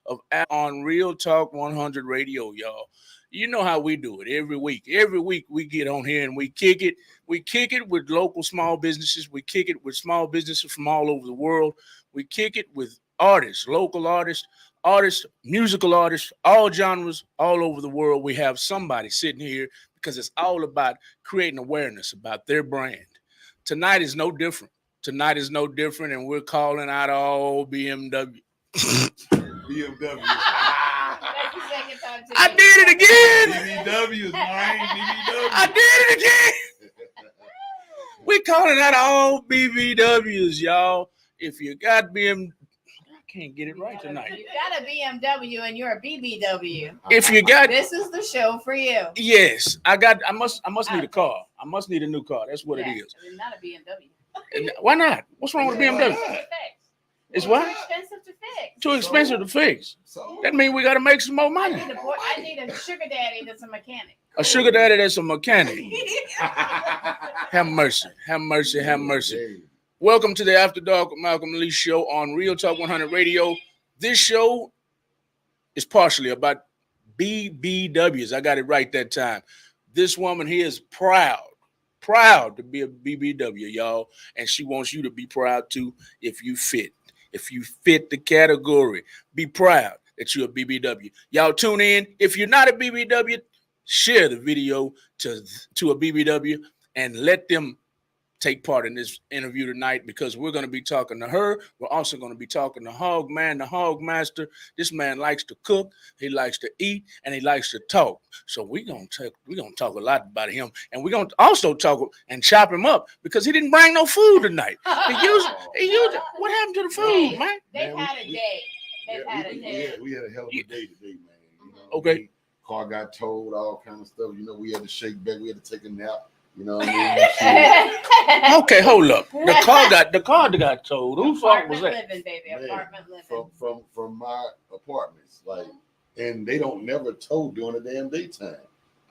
of on Real Talk 100 Radio, y'all. You know how we do it every week. Every week we get on here and we kick it. We kick it with local small businesses. We kick it with small businesses from all over the world. We kick it with artists, local artists, musical artists, all genres, all over the world. We have somebody sitting here because it's all about creating awareness about their brand. Tonight is no different. Tonight is no different, and we're calling out all BMW. BMW. I did it again. BBWs, man. BBWs. I did it again. We calling out all BBWs, y'all. If you got BMW, I can't get it right tonight. You got a BMW and you're a BBW. If you got This is the show for you. yes, I must need a car. I must need a new car. That's what it is. It's not a BMW. And why not? What's wrong with a BMW? It's what? Too expensive to fix. Too expensive to fix. So, That means we got to make some more I money. need a sugar daddy that's a mechanic. A sugar daddy that's a mechanic. Have mercy. Have mercy. Have mercy. Welcome to the After Dark with Malcolm Lee show on Real Talk 100 Radio. This show is partially about BBWs. I got it right that time. This woman here is proud to be a BBW, y'all. And she wants you to be proud too if you fit. If you fit the category, be proud that you're a BBW. Y'all tune in. If you're not a BBW, share the video to a BBW and let them take part in this interview tonight because we're going to be talking to her. We're also going to be talking to Hog Man, the Hog Master. This man likes to cook, he likes to eat, and he likes to talk. So we're gonna talk a lot about him, and we're gonna also talk and chop him up because he didn't bring no food tonight. He used what happened to the food, man? They've had a day. They've had a day. We had a hell of a day today, man. You know, Okay. Car got towed, all kind of stuff. You know, we had to shake back, we had to take a nap. You know what I mean? Okay, hold up. The car got towed. Whose fault was that? Living, baby. Man, Apartment living. from my apartments, like, and they don't never tow during the damn daytime.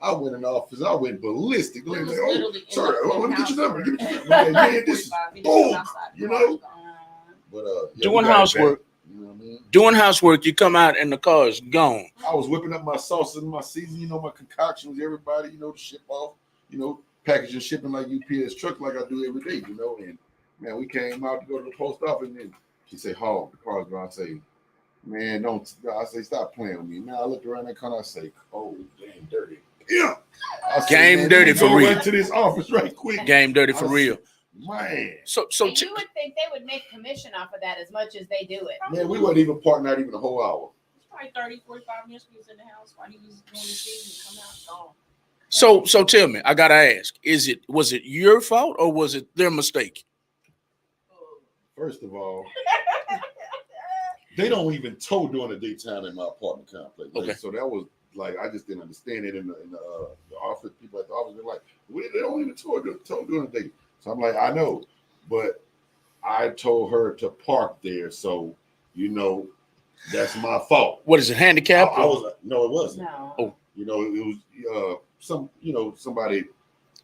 I went in the office, I went ballistic. Like, oh, sorry, let me get your number. Give me your number. Like, man, this is boom, you know. But Doing housework. You know what I mean? Doing housework, you come out and the car is gone. I was whipping up my sauces and my seasoning, you know, my concoctions, everybody, you know, to ship off, you know, packaging, shipping like UPS truck like I do every day, you know. And man, we came out to go to the post office, and then she said, "Hog, the car's gone." I say, "Man, don't." I say, "Stop playing with me." Now I looked around that corner. I say, "Oh, damn, dirty." Yeah. Game dirty for real. Went to this office right quick. Game dirty for real. Man. So And you would think they would make commission off of that as much as they do it. Man, we wasn't even parked not even a whole hour. It's probably 30, 45 minutes we was in the house while he was doing the season and come out gone. So tell me, I gotta ask: was it your fault or was it their mistake? First of all, they don't even tow during the daytime in my apartment complex. Like, Okay. So that was like I just didn't understand it in the office. People at the office were like, they don't even tow during the day. So I'm like, I know, but I told her to park there, so you know that's my fault. What is it, handicap? I was no, it wasn't. No. Oh. You know, it was somebody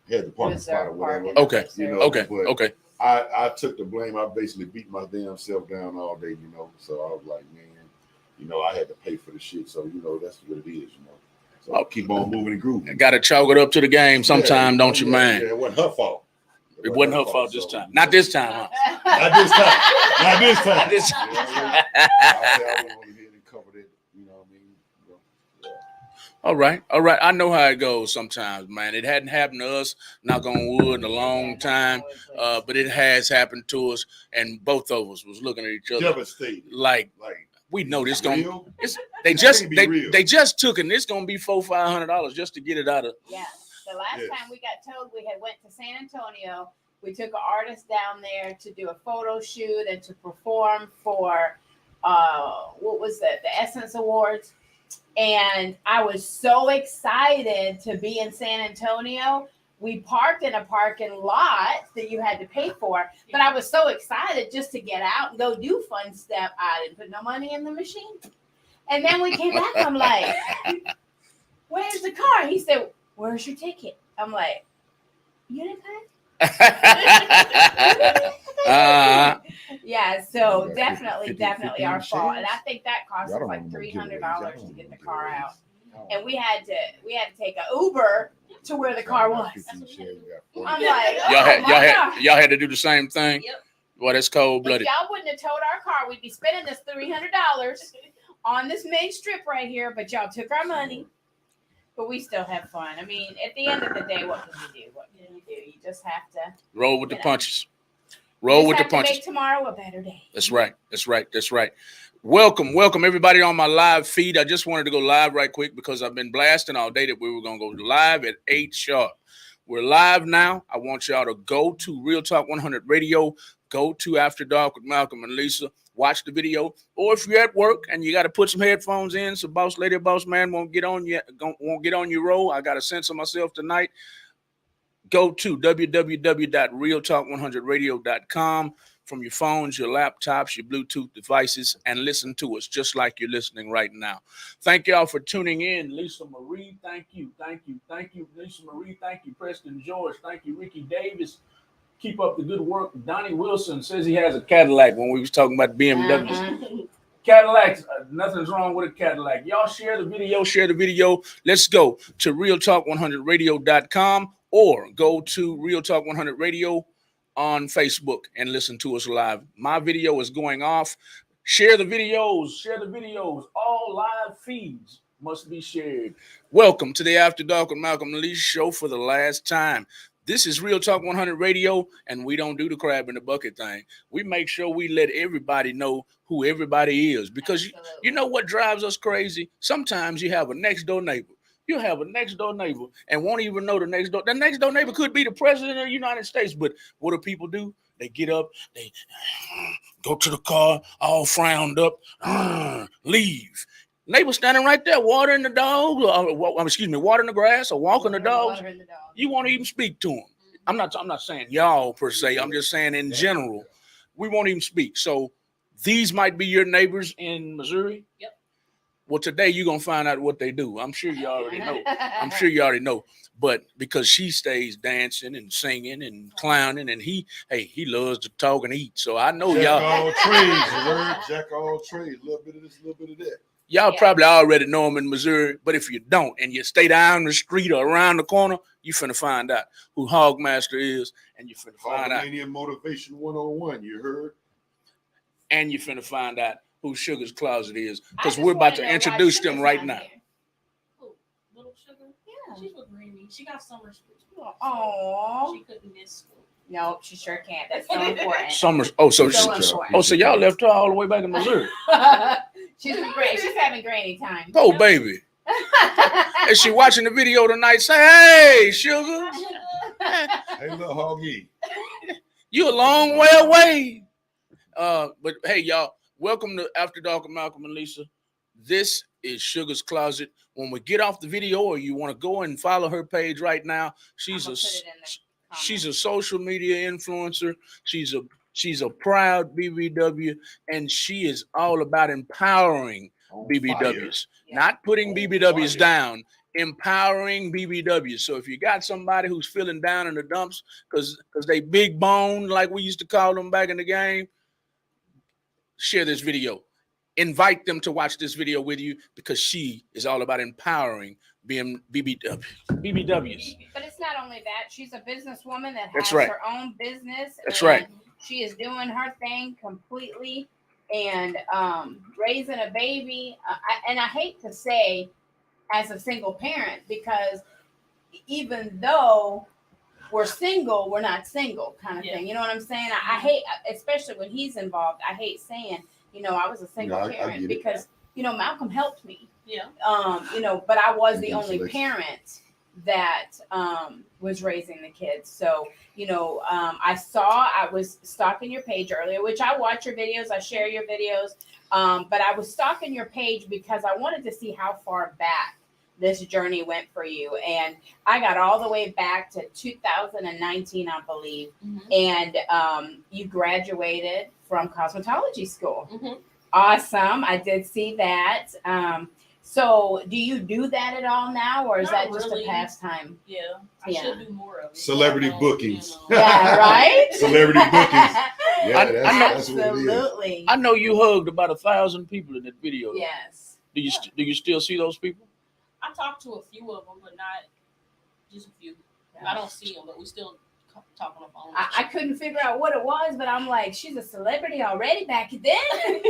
had the parking spot or whatever. Okay. You know, Okay. but Okay. I took the blame. I basically beat my damn self down all day, you know. So I was like, man, you know, I had to pay for the shit. So, you know, that's what it is, you know. So I'll keep on moving and grooving. Gotta chalk it up to the game sometime, don't you, man? Yeah, it wasn't her fault. It wasn't her fault this time. Not this time, huh? Not this time. Not this time. Not this You know time. what I mean? I said I went on ahead and covered it, you know what I mean? Yeah. All right. I know how it goes sometimes, man. It hadn't happened to us, knock on wood, in a long time, but it has happened to us, and both of us was looking at each other Devastated. like Like, we know this real? gonna. They just can't be real. they just took it. And it's gonna be $400-500 just to get it out of. Yeah. The last Yes. time we got told, we had went to San Antonio. We took an artist down there to do a photo shoot and to perform for what was that? The Essence Awards. And I was so excited to be in San Antonio. We parked in a parking lot that you had to pay for, but I was so excited just to get out and go do fun stuff. I didn't put no money in the machine. And then we came back. I'm like, "Where's the car?" He said, "Where's your ticket?" I'm like, "You didn't pay?" Yeah, so You got definitely, 50 definitely our fault, and I shares? think that cost Y'all us don't like want no $300 giveaways. to get the car out, Y'all and we had to take a Uber to where the car was. 15 shares, you got 40. I'm like, oh y'all had my y'all God. had y'all had to do the same thing. Yep. Well, that's cold If blooded. y'all wouldn't have towed our car, we'd be spending this $300 on this main strip right here, but y'all took our money. But we still have fun. I mean, at the end of the day, what can you do? What can you do? You just have to Roll with the Yeah. punches. Roll with the have to punches. make tomorrow a better day. That's right. That's right. That's right. Welcome everybody on my live feed. I just wanted to go live right quick because I've been blasting all day that we were going to go live at 8 sharp. We're live now. I want y'all to go to Real Talk 100 Radio, go to After Dark with Malcolm and Lisa, watch the video. Or if you're at work and you got to put some headphones in so boss lady or boss man won't get on your roll, I got a sense of myself tonight. Go to www.realtalk100radio.com from your phones, your laptops, your Bluetooth devices, and listen to us just like you're listening right now. Thank y'all for tuning in. Lisa Marie, thank you. Thank you. Thank you, Lisa Marie. Thank you, Preston George. Thank you, Ricky Davis. Keep up the good work. Donnie Wilson says he has a Cadillac when we was talking about BMWs. Uh-huh. Cadillacs, nothing's wrong with a Cadillac. Y'all share the video. Let's go to realtalk100radio.com or go to Real Talk 100 Radio on Facebook and listen to us live. My video is going off. Share the videos. All live feeds must be shared. Welcome to the After Dark with Malcolm and Lisa show for the last time. This is Real Talk 100 Radio, and we don't do the crab in the bucket thing. We make sure we let everybody know who everybody is, because you know what drives us crazy? Sometimes you have a next door neighbor. You have a next door neighbor and won't even know the next door. The next door neighbor could be the president of the United States, but what do people do? They get up, they go to the car, all frowned up, leave. Neighbor standing right there, watering the dog, watering the grass or walking the dogs. You won't even speak to him. I'm not saying y'all per se. I'm just saying in general, we won't even speak. So these might be your neighbors in Missouri. Yep. Well, today you're gonna find out what they do. I'm sure you already know. But because she stays dancing and singing and clowning, and he loves to talk and eat. So I know Jack y'all. all trades, you heard? Jack all trades. A little bit of this, a little bit of that. Y'all probably already know him in Missouri, but if you don't and you stay down the street or around the corner, you finna find out who Hogmaster is, and you finna find out. Hogmania Motivation 101, you heard? And you finna find out who Sugar's Closet is, because we're about to introduce them right now. Who? Little Sugar? Yeah. She's with Granny. She got summer school. Oh, She couldn't miss school. no, she sure can't. That's so important. So important. y'all left her all the way back in Missouri. She's great. She's having granny time. Oh, baby. Is she watching the video tonight? Say, hey, Sugar, Hey, little Hoggy. you a long way away. But hey, y'all, welcome to After Dark with Malcolm and Lisa. This is Sugar's Closet. When we get off the video, or you want to go and follow her page right now, she's a social media influencer. She's a proud BBW, and she is all about empowering BBWs, not putting BBWs down, empowering BBWs. So if you got somebody who's feeling down in the dumps because they big bone, like we used to call them back in the game, share this video. Invite them to watch this video with you, because she is all about empowering BBWs. But it's not only that. She's a businesswoman that has her own business. That's right. She is doing her thing completely and raising a baby. And I hate to say as a single parent, because even though we're single, we're not single kind of thing. You know what I'm saying? I hate, especially when he's involved, I hate saying, I was a single parent because, Malcolm helped me. Yeah. But I was the only parent that was raising the kids. So, I was stalking your page earlier, which I watch your videos, I share your videos. But I was stalking your page because I wanted to see how far back this journey went for you. And I got all the way back to 2019, I believe. Mm-hmm. And you graduated from cosmetology school. Mm-hmm. Awesome. I did see that. So, do you do that at all now, or is Not that just really. a pastime? Yeah, I Yeah. should do more of it. Celebrity I don't, bookings. Yeah, right. Celebrity bookings. Yeah, I know- that's what it is. Absolutely. I know you hugged about 1,000 people in that video. Yes. Do you still see those people? I talked to a few of them, but not just a few. I don't see them, but we still talk on the phone. I couldn't figure out what it was, but I'm like, she's a celebrity already back then.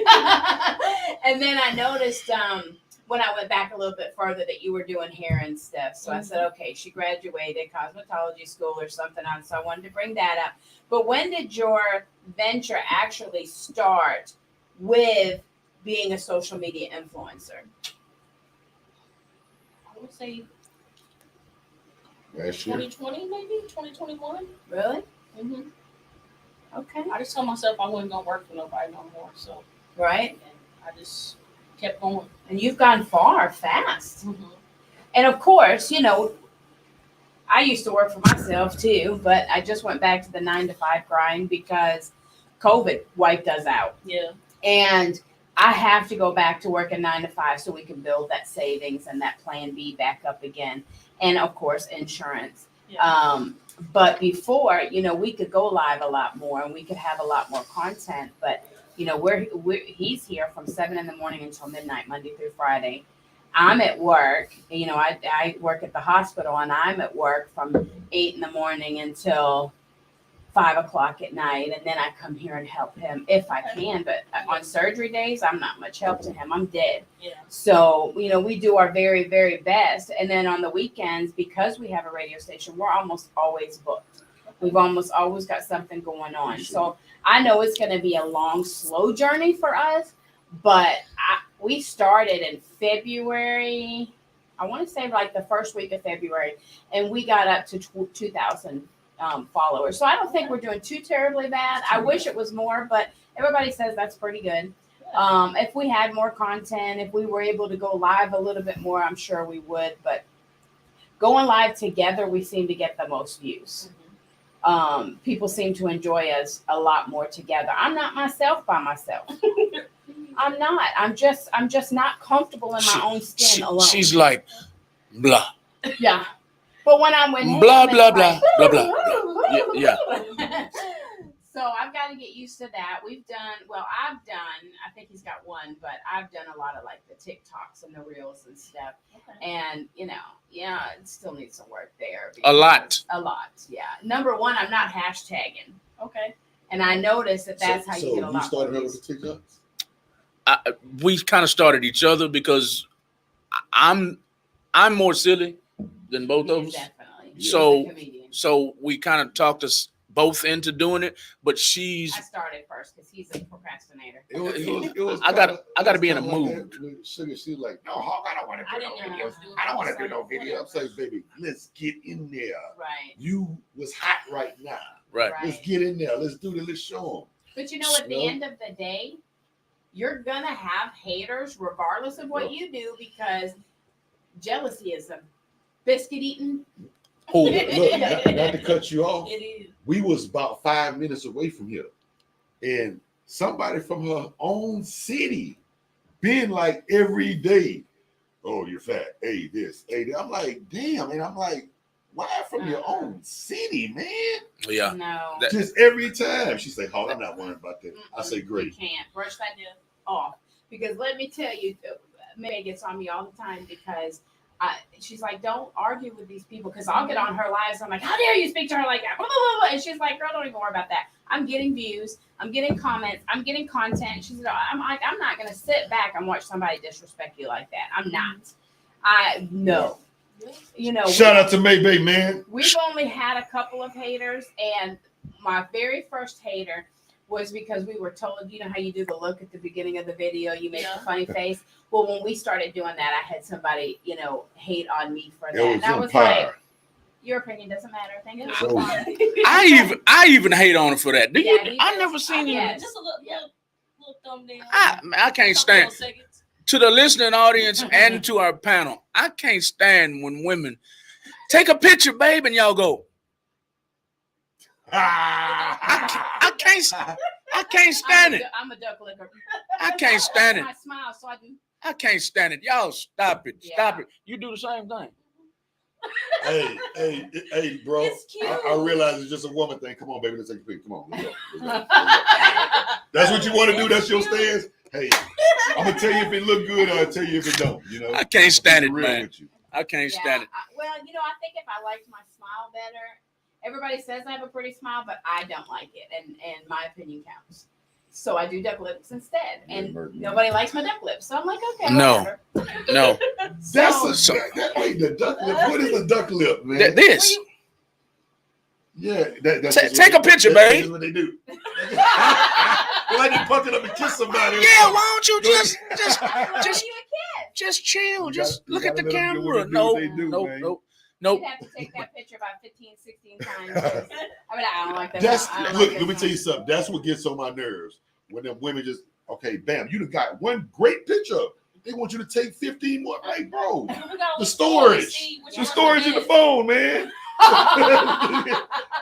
And then I noticed when I went back a little bit further that you were doing hair and stuff. So I said, okay, she graduated cosmetology school or something on. So I wanted to bring that up. But when did your venture actually start with being a social media influencer? I would say Last year. 2020, maybe 2021. Really? Mm-hmm. Okay. I just told myself I wasn't gonna work for nobody no more, so Right. and I just kept going. And you've gone far, fast. Mm-hmm. And of course, you know, I used to work for myself too, but I just went back to the 9 to 5 grind because COVID wiped us out. Yeah. And I have to go back to working 9 to 5 so we can build that savings and that plan B back up again. And of course, insurance. Yeah. But before, you know, we could go live a lot more and we could have a lot more content. But, you know, he's here from 7 in the morning until midnight, Monday through Friday. I'm at work, you know, I work at the hospital and I'm at work from 8 in the morning until 5 o'clock at night. And then I come here and help him if I can. But on surgery days, I'm not much help to him. I'm dead. Yeah. So, you know, we do our very, very best. And then on the weekends, because we have a radio station, we're almost always booked. We've almost always got something going on. So I know it's going to be a long, slow journey for us. But we started in February, I want to say like the first week of February, and we got up to 2,000 followers. So I don't think we're doing too terribly bad. I wish it was more, but everybody says that's pretty good. If we had more content, if we were able to go live a little bit more, I'm sure we would. But going live together, we seem to get the most views. People seem to enjoy us a lot more together. I'm not myself by myself. I'm not. I'm just not comfortable in my own skin alone. She's like, blah. Yeah. But when I'm with him, Blah, it's blah, like, blah, blah, blah. Yeah. So I've got to get used to that. I think he's got one, but I've done a lot of like the TikToks and the reels and stuff. Okay. And, you know, yeah, it still needs some work there. A lot. A lot, yeah. Number one, I'm not hashtagging. Okay. And I noticed that's how you get a lot started more out views. with the TikToks? We kind of started each other because I'm more silly than both of us. Definitely. So- He's a comedian. So we kind of talked us both into doing it, but she's I started first because he's a procrastinator. It was I gotta be in a kinda like mood. that with Sugar, she was like, no, Hawk, I don't want to I do no didn't know. videos. I don't want to do no video. I'm saying, baby, let's get in there. Right. You was hot right now. right. Let's Right. get in there. Let's do the let's show But you know, at the No. end of the day, you're gonna have haters regardless of what you do because jealousy is a biscuit eating. Who? them. Look, not to cut you off. It is. We was about 5 minutes away from here, and somebody from her own city been like every day, oh, you're fat, hey this, hey that. I'm like, damn, and I'm like, why from your own city, man? Yeah. No. That- Just every time she say, oh, I'm not worried about that. I say, You great. can't brush that off because let me tell you, Meg gets on me all the time because she's like, don't argue with these people because I'll get on her lives. I'm like, how dare you speak to her like that? Blah, blah, blah, blah. And she's like, girl, don't even worry about that. I'm getting views. I'm getting comments. I'm getting content. She said, I'm not going to sit back and watch somebody disrespect you like that. I'm not. No. You know, Shout out to Maybay, man. we've only had a couple of haters, and my very first hater was because we were told, you know how you do the look at the beginning of the video, you make Yeah. the funny face. Well, when we started doing that, I had somebody, you know, hate on me for that. It was And I was like, Empire. your opinion doesn't matter. Thank you. So- I even hate on her for that. Do you? Yeah, he I does. never seen you. Yes. Just a little thumbnail. I can't stand. To the listening audience and to our panel, I can't stand when women take a picture, babe, and y'all go. I can't stand it. I'm a duck licker. I can't stand it. I smile, so I do. I can't stand it. Y'all stop it. Yeah. Stop it. You do the same thing. Hey, bro. It's cute. I realize it's just a woman thing. Come on, baby, let's take a picture. Come on. Let's go. That's what you want to do. That's your stance. Hey, I'm gonna tell you if it look good, or I'll tell you if it don't. You know, I can't stand it, Real man. with you. I can't stand it. Well, you know, I think if I liked my smile better, everybody says I have a pretty smile, but I don't like it, and my opinion counts. So I do duck lips instead, and nobody likes my duck lips. So I'm like, okay, No. whatever. No. That's wait, the duck lip. What is a duck lip, man? This. Yeah, that's Take a picture, babe. That's what they do. They like to pucker up and kiss somebody. Yeah, why don't you just Just you just chill. You Just gotta- look you at the gotta let them do camera. what they do, No, what they do, no, man. no, a no. You'd have to take that picture about 15, 16 times. I mean, I don't like that. That's I don't look. like Let me that tell you smile. something. That's what gets on my nerves when them women just bam. You done got one great picture. They want you to take 15 more. Like, bro, the storage. The storage in the phone, man.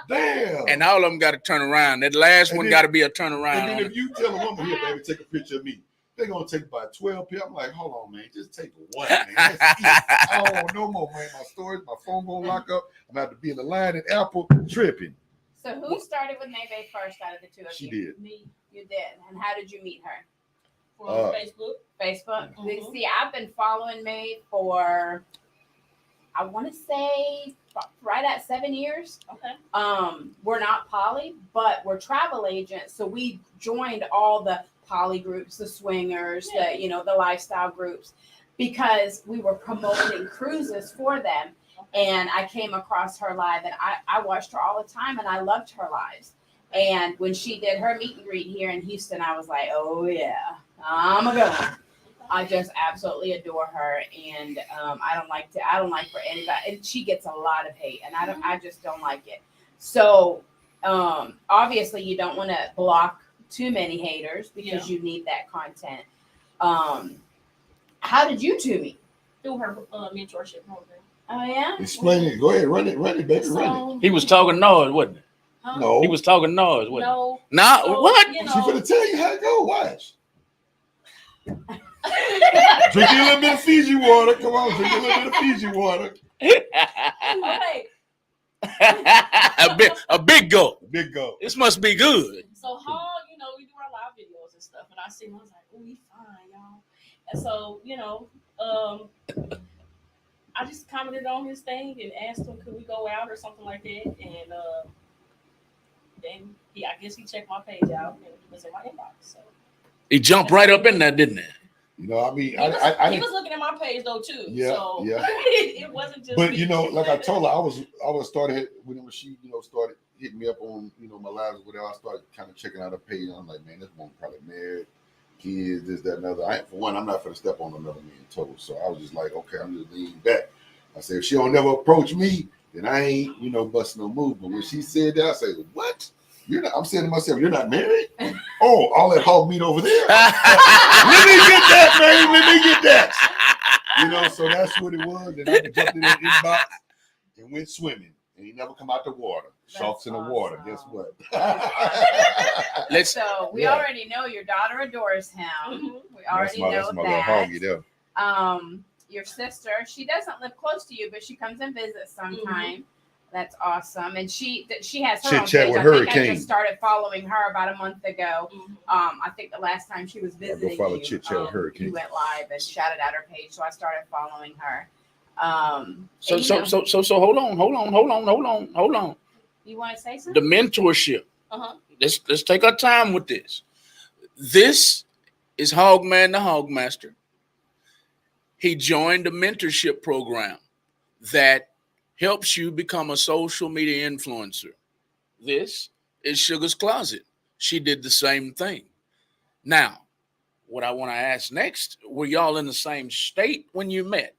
Damn. And all of them got to turn around. That last And one then- got to be a And turnaround. then on if it. you tell a woman, here, baby, take a picture of me, they're gonna take about 12 people. I'm like, hold on, man, just take one, man. That's it. I don't want no more, man. My storage, my phone gonna lock up. I'm gonna have to be in the line at Apple tripping. So who started with Maybe first out of the two of She you? did. Me You did. And how did you meet her? from Facebook. Facebook. Mhm. See, I've been following May for, I want to say, right at 7 years. Okay. We're not poly, but we're travel agents. So we joined all the poly groups, the swingers, Yeah. the lifestyle groups, because we were promoting cruises for them. And I came across her live, and I watched her all the time, and I loved her lives. And when she did her meet and greet here in Houston, I was like, oh yeah, I'm a good one. I just absolutely adore her, and I don't like for anybody. And she gets a lot of hate, and I just don't like it. So obviously, you don't want to block too many haters because you need that content. How did you two meet? Through her mentorship program. Oh yeah. Explain it. Go ahead, run it, baby, run it. So, He was talking noise, wasn't he? huh? No, He was talking noise, wasn't No. he? Nah, So, what? You She know, finna tell you how it go. Watch. Drink you a little bit of Fiji water. Come on, drink a little bit of Fiji water. okay. a big go. Big go. This must be good. So Hall, we do our live videos and stuff, and I see him, I was like, "Oh, we fine, y'all." And so, I just commented on his thing and asked him, "Could we go out or something like that?" And then I guess he checked my page out and it was in my inbox. So He jumped right up in there, didn't he? You know, I mean, he I was didn't. looking at my page though too. Yeah, So yeah. it wasn't just. But me. like I told her, I was started when she started hitting me up on my lives or whatever. I started kind of checking out her page. I'm like, man, this woman probably married, kids, this, that, and other. For one, I'm not gonna step on another man's toes. So I was just like, okay, I'm just leaning back. I said, if she don't never approach me, then I ain't busting no move. But when she said that, I said, what? You're not. I'm saying to myself, you're not married? Oh, all that hog meat over there. Let me get that, man. Let me get that. So that's what it was. And I jumped in that inbox and went swimming. And he never come out the water. Sharks in the water. Guess what? So we Yeah. already know your daughter adores him. Mhm. We already know that's my little hoggy that. there. Your sister, she doesn't live close to you, but she comes and visits sometime. That's awesome. And she has her Chit own chat page. with I think I Hurricane. just started following her about a month ago. Mhm. I think the last time she was go visiting follow you, Chit Chat with Hurricane. you went live and shouted out her page, so I started following her. So and, you know, hold on. you want to say The something? mentorship. Uh-huh. Let's take our time with this. This is Hogman the Hogmaster. He joined a mentorship program that helps you become a social media influencer. This is Sugar's Closet. She did the same thing. Now, what I want to ask next, were y'all in the same state when you met?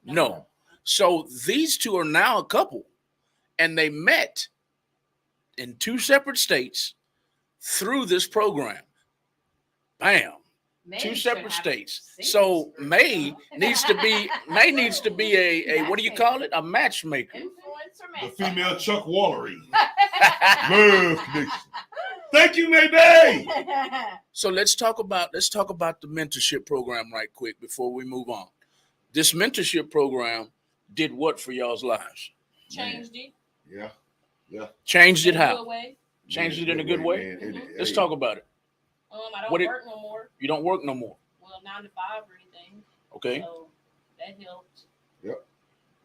No. So these two are now a couple, and they met in two separate states through this program. Bam. May Two should separate have states. singles So group. May needs to be a what do you call it? A matchmaker. Influencer The man. female Chuck Wallery. Love connection. Thank you, Mayday. So let's talk about the mentorship program right quick before we move on. This mentorship program did what for y'all's lives? Changed it. Yeah. Changed it In a how? good way. Changed it in a good way? Man. Let's talk about it. I don't What it- work no more. You don't work no more. Well, 9 to 5 or anything. Okay. So that helped. Yep.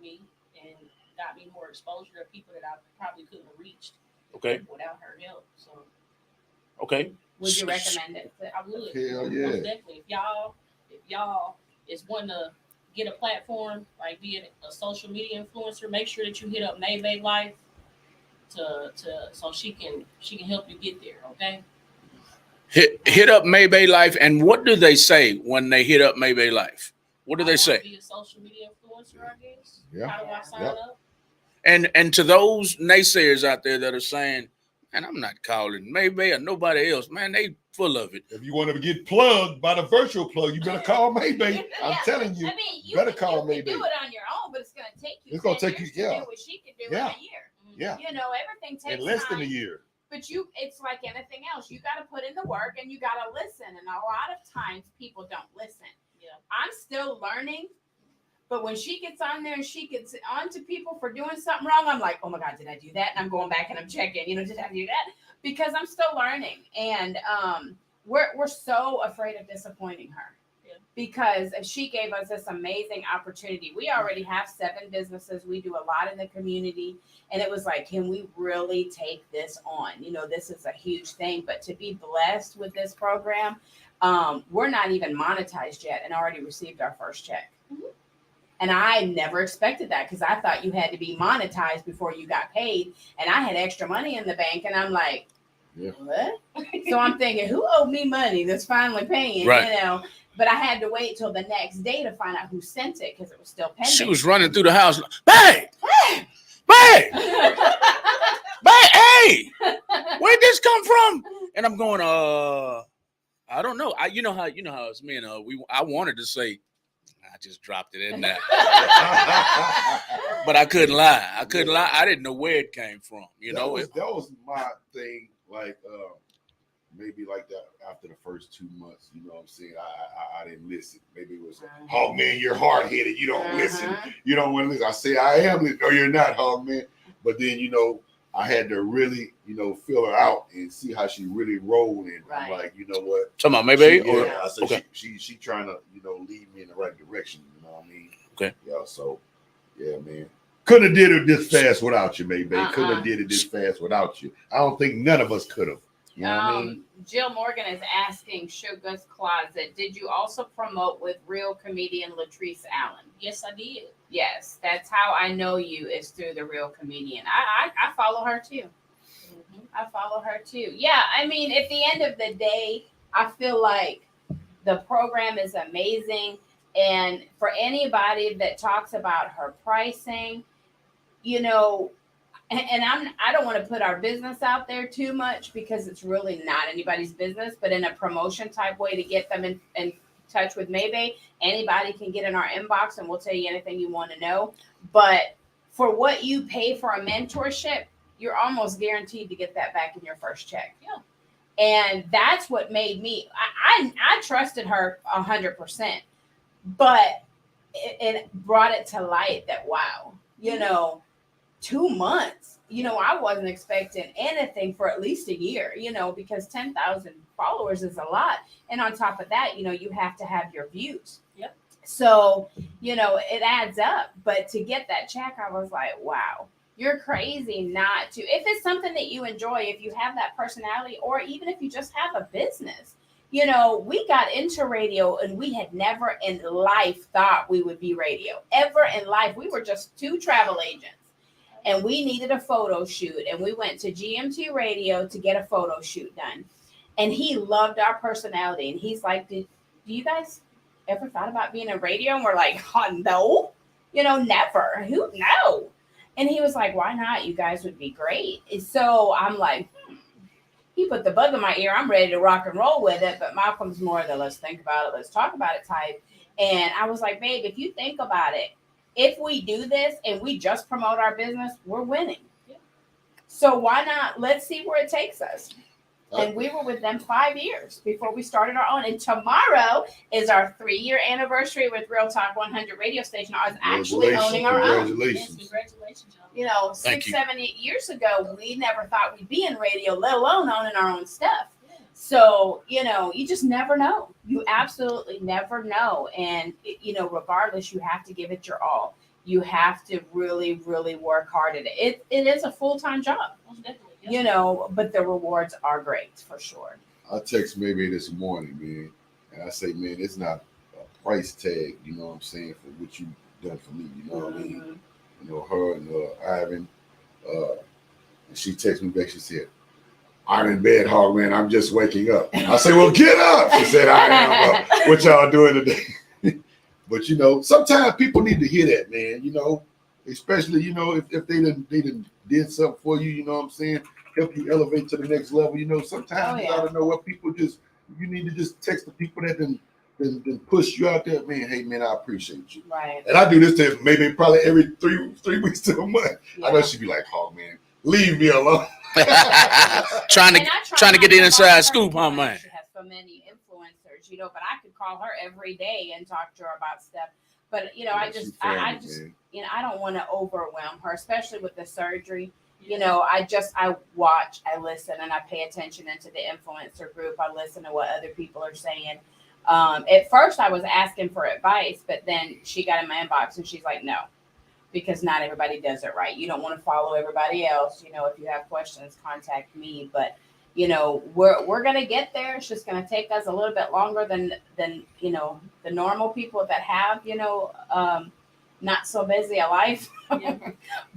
Me and got me more exposure to people that I probably couldn't have reached Okay. without her help. So Okay. Would you recommend it? I would. Hell Most yeah. definitely. If y'all is wanting to get a platform, like being a social media influencer, make sure that you hit up Maybay Life to so she can help you get there. Okay. Hit up Maybay Life, and what do they say when they hit up Maybay Life? What do they say? Be a social media influencer, I guess. Yeah. How do I sign Yep. up? And to those naysayers out there that are saying, man, I'm not calling Maybay or nobody else, man, they full of it. If you want to get plugged by the virtual plug, you better call Mayday. I'm Yeah. telling you. I mean, you better can, call you Mayday. can do it on your own, but it's going to take you. It's gonna 10 take you- years to yeah. do what she can do Yeah. in a year. Yeah. You know, everything takes In less time. than a year. But it's like anything else. You got to put in the work and you got to listen. And a lot of times people don't listen. Yeah. I'm still learning. But when she gets on there and she gets on to people for doing something wrong, I'm like, oh my God, did I do that? And I'm going back and I'm checking, did I do that? Because I'm still learning. And we're so afraid of disappointing her. Yeah. Because she gave us this amazing opportunity. We already have 7 businesses. We do a lot in the community. And it was like, can we really take this on? This is a huge thing. But to be blessed with this program, we're not even monetized yet and already received our first check. Mm-hmm. And I never expected that because I thought you had to be monetized before you got paid. And I had extra money in the bank. And I'm like, Yeah. what? So I'm thinking, who owed me money that's finally paying? Right. But I had to wait till the next day to find out who sent it because it was still pending. She was running through the house, babe, babe, babe, hey, where'd this come from? And I'm going, I don't know. You know how it's me and I wanted to say, I just dropped it in there, but I couldn't lie. I didn't know where it came from. That was my thing. Like maybe like that after the first 2 months. You know what I'm saying? I didn't listen. Maybe it was, oh man, you're hard headed. You don't listen. You don't want to listen. I say I am. No, you're not, hog man. But then I had to really feel her out and see how she really rolled. And I'm like, you know what? Talking about maybe. I said Okay. she trying to lead me in the right direction. You know what I mean? Okay. Yeah. So yeah, man. Couldn't have did it this fast without you, maybe. Couldn't have did it this fast without you. I don't think none of us could have. You know what I mean? Jill Morgan is asking Sugar's Closet, did you also promote with real comedian Latrice Allen? Yes, I did. Yes, that's how I know you is through the real comedian. I follow her too. Mm-hmm. I follow her too. Yeah, I mean, at the end of the day, I feel like the program is amazing. And for anybody that talks about her pricing, and I don't want to put our business out there too much because it's really not anybody's business, but in a promotion type way to get them in touch with Maybay, anybody can get in our inbox and we'll tell you anything you want to know. But for what you pay for a mentorship, you're almost guaranteed to get that back in your first check. Yeah. And that's what made me, I trusted her 100%, but it brought it to light that, wow, 2 months, I wasn't expecting anything for at least a year, because 10,000 followers is a lot. And on top of that, you have to have your views. Yep. So, it adds up. But to get that check, I was like, wow, you're crazy not to. If it's something that you enjoy, if you have that personality, or even if you just have a business, we got into radio and we had never in life thought we would be radio. Ever in life. We were just 2 travel agents. And we needed a photo shoot. And we went to GMT Radio to get a photo shoot done. And he loved our personality. And he's like, do you guys ever thought about being in radio? And we're like, oh, no, never. Who? No. And he was like, why not? You guys would be great. And so I'm like, he put the bug in my ear. I'm ready to rock and roll with it. But Malcolm's more the let's think about it. Let's talk about it type. And I was like, babe, if you think about it, if we do this and we just promote our business, we're winning. Yeah. So why not? Let's see where it takes us. And we were with them 5 years before we started our own. And tomorrow is our 3-year anniversary with Real Talk 100 radio station. I was actually owning our own. Congratulations. Yes, congratulations, y'all. You know, Thank 6, you. 7, 8 years ago, we never thought we'd be in radio, let alone owning our own stuff. So, you know, you just never know. You absolutely never know. And, you know, regardless, you have to give it your all. You have to really, really work hard at it. It is a full-time job, Most definitely. you know, but the rewards are great for sure. I text maybe this morning, man, and I say, man, it's not a price tag, you know what I'm saying, for what you done for me, you know what I mean? Mhm. You know, her and Ivan, and she texted me back, she said, I'm in bed, Hog Man, I'm just waking up. I say, well, get up. She said, I am. What y'all doing today? But, you know, sometimes people need to hear that, man, you know, especially, you know, if they did something for you, you know what I'm saying, help you elevate to the next level, you know, sometimes you gotta know what people you need to just text the people that then push you out there, man, hey, man, I appreciate you. Right. And I do this to maybe probably every three weeks to a month. Yeah. I know she'd be like, oh, man, leave me alone. trying And to I try trying to not get the bother inside her scoop, huh, because man? She has so many influencers, you know, but I could call her every day and talk to her about stuff. But, you know, I just, you know, I don't want to overwhelm her, especially with the surgery. You know, I watch, I listen, and I pay attention into the influencer group. I listen to what other people are saying. At first, I was asking for advice, but then she got in my inbox and she's like, no, because not everybody does it right. You don't want to follow everybody else. You know, if you have questions, contact me. But, you know, we're going to get there. It's just going to take us a little bit longer than, you know, the normal people that have, you know, not so busy a life. Yeah.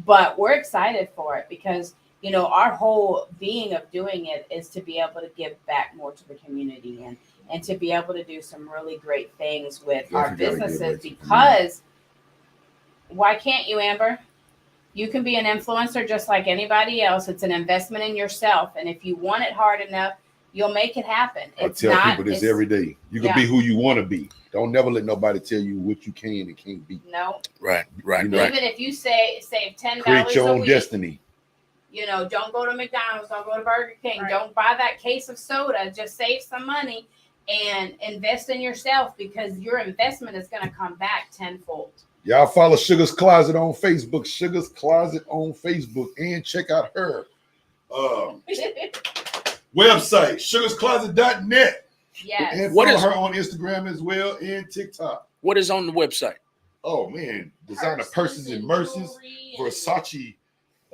But we're excited for it because, you know, our whole being of doing it is to be able to give back more to the community and to be able to do some really great things with our Definitely gotta give businesses back to the because why can't you, Amber? You can be an influencer just like anybody else. It's an investment in yourself. And if you want it hard enough, you'll make it happen. I tell people this every day. You can yeah. be who you want to be. Don't never let nobody tell you what you can and can't be. No. Right. You know, Even if you save $10 create your a own week, destiny. you know, don't go to McDonald's, don't go to Burger King, Right. don't buy that case of soda. Just save some money and invest in yourself because your investment is going to come back tenfold. Y'all follow Sugar's Closet on Facebook. Sugar's Closet on Facebook, and check out her website, sugarscloset.net. Yes. And What follow is- her on Instagram as well and TikTok. What is on the website? Oh man, designer purses and mercies, jewelry and Versace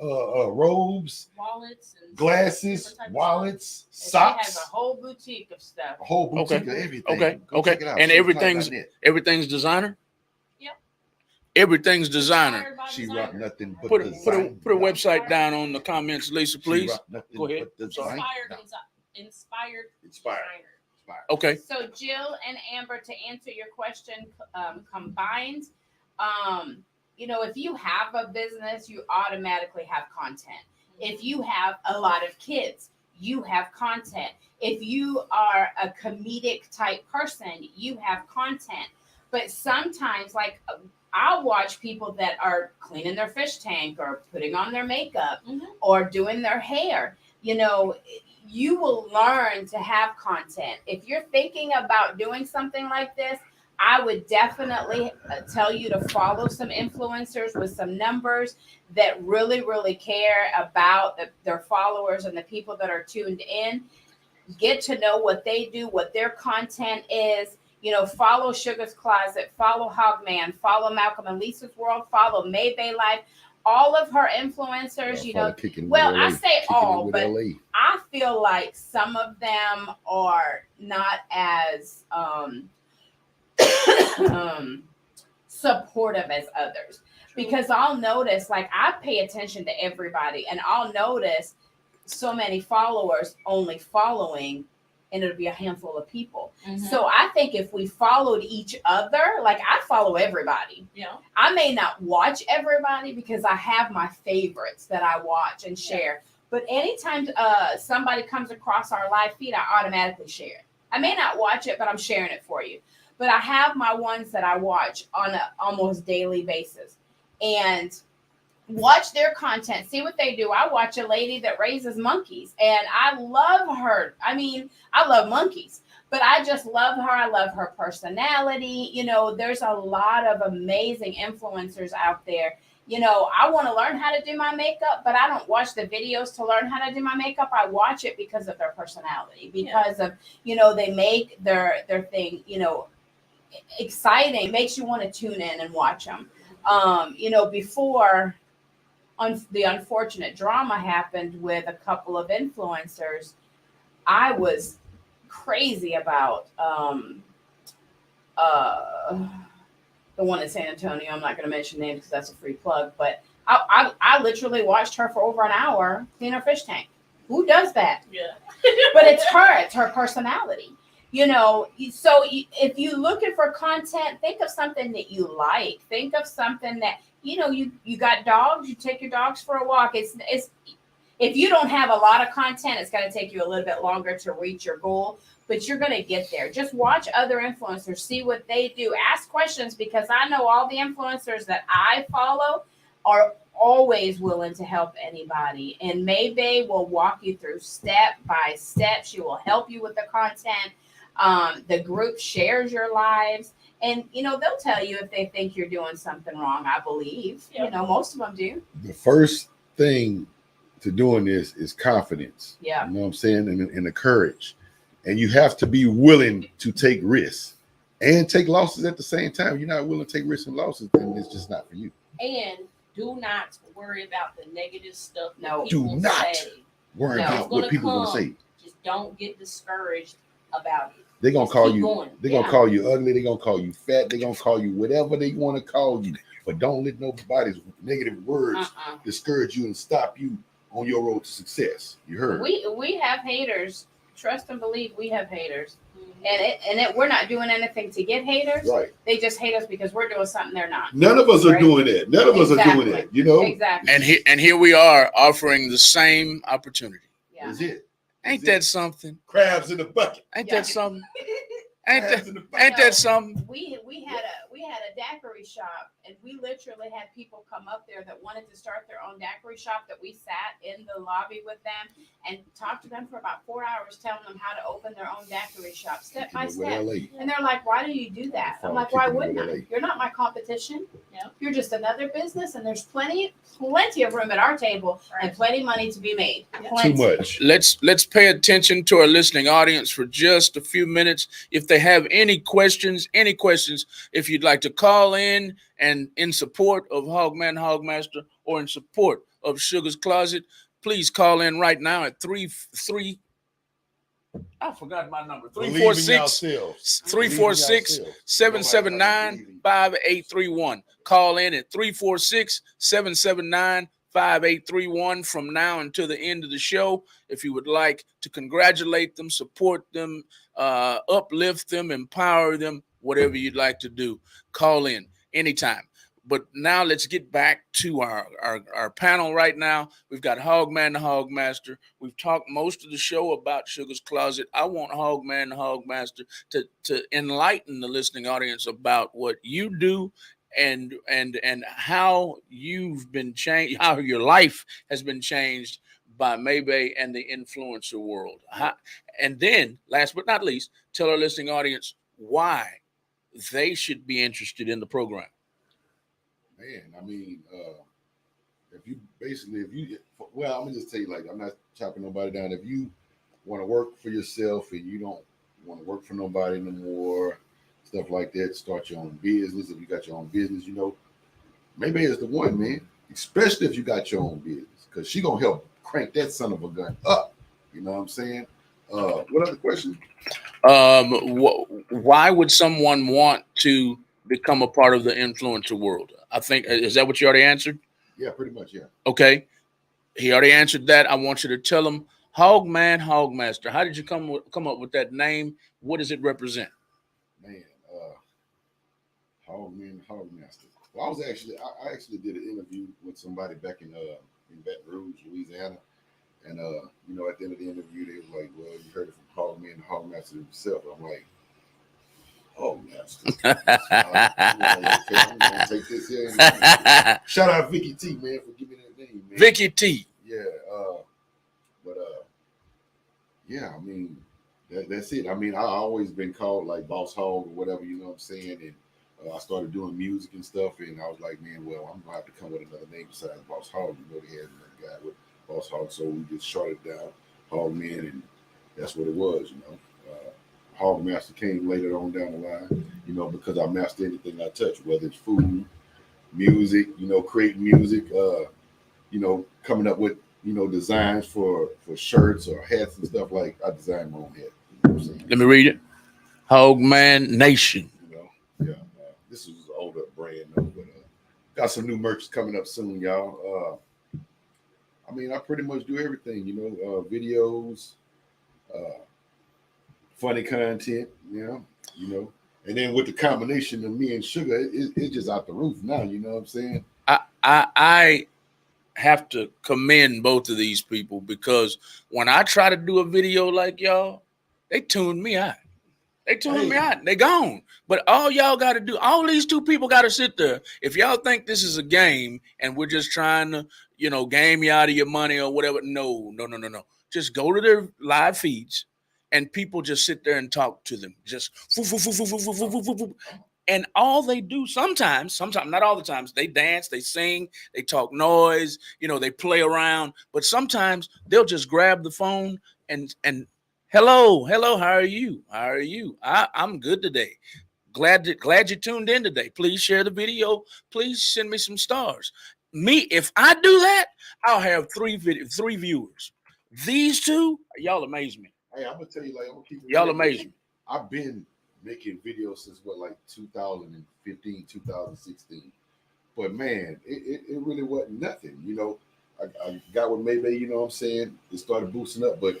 robes, wallets and glasses, different types of wallets, And she socks, has a whole boutique of stuff. a whole boutique Okay. of everything. Okay. Go Okay. check it out. And everything's sugarscloset.net. everything's designer. Yep. Everything's stuff. designer. Inspired by She designer. rock nothing but Put a design. website down on the comments, Lisa, She please. rock nothing Go ahead. but Sorry. design. Inspired Inspired. designer. Okay. So Jill and Amber, to answer your question, combined, you know, if you have a business, you automatically have content. If you have a lot of kids, you have content. If you are a comedic type person, you have content. But sometimes, like, I'll watch people that are cleaning their fish tank or putting on their makeup Mhm. or doing their hair. You know, you will learn to have content. If you're thinking about doing something like this, I would definitely tell you to follow some influencers with some numbers that really, really care about their followers and the people that are tuned in. Get to know what they do, what their content is. You know, follow Sugar's Closet, follow Hogman, follow Malcolm and Lisa's World, follow Maybay Life. All of her influencers, you know, well, I say all, but I feel like some of them are not as supportive as others, because I'll notice, like, I pay attention to everybody and I'll notice so many followers only following, and it'll be a handful of people. Mhm. So I think if we followed each other, like, I follow everybody. Yeah. I may not watch everybody because I have my favorites that I watch and share. But anytime somebody comes across our live feed, I automatically share it. I may not watch it, but I'm sharing it for you. But I have my ones that I watch on an almost daily basis. And watch their content, see what they do. I watch a lady that raises monkeys, and I love her. I mean, I love monkeys, but I just love her. I love her personality. You know, there's a lot of amazing influencers out there. You know, I want to learn how to do my makeup, but I don't watch the videos to learn how to do my makeup. I watch it because of their personality, because of, you know, they make their thing, you know, exciting, makes you want to tune in and watch them. You know, before the unfortunate drama happened with a couple of influencers, I was crazy about the one in San Antonio. I'm not going to mention names because that's a free plug, but I literally watched her for over an hour clean her fish tank. Who does that? Yeah. But it's her personality. You know, so if you're looking for content, think of something that you like. Think of something that, you know, you got dogs, you take your dogs for a walk. It's if you don't have a lot of content, it's going to take you a little bit longer to reach your goal, but you're going to get there. Just watch other influencers, see what they do, ask questions, because I know all the influencers that I follow are always willing to help anybody. And Maybay will walk you through step by step. She will help you with the content. The group shares your lives, and you know, they'll tell you if they think you're doing something wrong. I believe, you know, most of them do. The first thing to doing this is confidence. Yeah. You know what I'm saying? And the courage. And you have to be willing to take risks and take losses at the same time. You're not willing to take risks and losses, then it's just not for you. And do not worry about the negative stuff. No. People Do not say. worry No. about what people are going to say. Just don't get discouraged about it. They're going to Just call keep you. going. They're going to call you ugly. They're going to call you fat. They're going to call you whatever they want to call you. But don't let nobody's negative words discourage you and stop you on your road to success. You heard? We have haters. Trust and believe, we have haters, and we're not doing anything to get haters. Right. They just hate us because we're doing something they're not. None of us are Right. doing that. None of us are doing Exactly. that. You know. Exactly. And here we are offering the same opportunity. Yeah. That's it. Ain't That's that it. something? Crabs in the bucket. Ain't Yeah. that something? Ain't Crabs that in the bucket. ain't that something? We had a daiquiri shop, and we literally had people come up there that wanted to start their own daiquiri shop, that we sat in the lobby with them and talked to them for about 4 hours, telling them how to open their own daiquiri shop step by With step. LA. And they're like, why do you do that? I'm like, why wouldn't I? You're not my competition. Yeah. You're just another business, and there's plenty of room at our table and plenty of money to be made. Yeah. Plenty. Too much. Let's pay attention to our listening audience for just a few minutes. If they have any questions, if you'd like to call in and in support of Hogman Hogmaster or in support of Sugar's Closet, please call in right now at 33. I forgot my number. 346 779-5831. Call in at 346-779-5831 from now until the end of the show. If you would like to congratulate them, support them, uplift them, empower them, whatever you'd like to do, call in anytime. But now let's get back to our panel right now. We've got Hogman the Hogmaster. We've talked most of the show about Sugar's Closet. I want Hogman the Hogmaster to enlighten the listening audience about what you do and how you've been changed, how your life has been changed by Maybay and the influencer world. And then, last but not least, tell our listening audience why they should be interested in the program. Man, I mean, if you, well, I'm gonna just tell you, like, I'm not chopping nobody down. If you want to work for yourself and you don't want to work for nobody no more, stuff like that, start your own business. If you got your own business, you know, maybe it's the one, man. Especially if you got your own business, because she gonna help crank that son of a gun up. You know what I'm saying? What other question? Why would someone want to become a part of the influencer world? I think, is that what you already answered? Yeah, pretty much, yeah. Okay. He already answered that. I want you to tell him, Hogman Hogmaster. How did you come up with that name? What does it represent? Man, Hogman Hogmaster. Well, I actually did an interview with somebody back in Baton Rouge, Louisiana. And you know, at the end of the interview, they was like, well, you heard it from Hogman the Hogmaster himself. I'm like, Oh, nasty. I'm gonna take this here. Shout out Vicky T, man, for giving me that name, man. Vicky T. Yeah. Yeah, I mean, that's it. I mean, I always been called like Boss Hog or whatever, you know what I'm saying? And I started doing music and stuff, and I was like, man, well, I'm gonna have to come with another name besides Boss Hog. You know, they had another guy with Boss Hog, so we just shorted it down, Hogman, and that's what it was, you know. Hog Master came later on down the line, you know, because I master anything I touch, whether it's food, music, you know, creating music, you know, coming up with, you know, designs for shirts or hats and stuff. Like I design my own hat. You know what I'm saying? Let me read it. Hogman Nation. You know, yeah. This is an older brand, though, but got some new merch coming up soon, y'all. I mean, I pretty much do everything, you know, videos, funny content, you know, and then with the combination of me and Sugar, it's just out the roof now. You know what I'm saying? I have to commend both of these people because when I try to do a video like y'all, they tune me out. They tune me out. They gone. But all y'all got to do, all these two people got to sit there. If y'all think this is a game and we're just trying to, you know, game you out of your money or whatever, no. Just go to their live feeds and people just sit there and talk to them. Just and all they do sometimes, not all the times, they dance, they sing, they talk noise, you know, they play around. But sometimes they'll just grab the phone and hello, how are you? I'm good today. Glad you tuned in today. Please share the video. Please send me some stars. Me, if I do that, I'll have three viewers. These two, y'all amaze me. Hey, I'm gonna tell you, like, I'm gonna keep it Y'all real. amaze me. I've been making videos since like 2015, 2016. But man, it really wasn't nothing. You know, I got with Maybay, you know what I'm saying? It started boosting up. But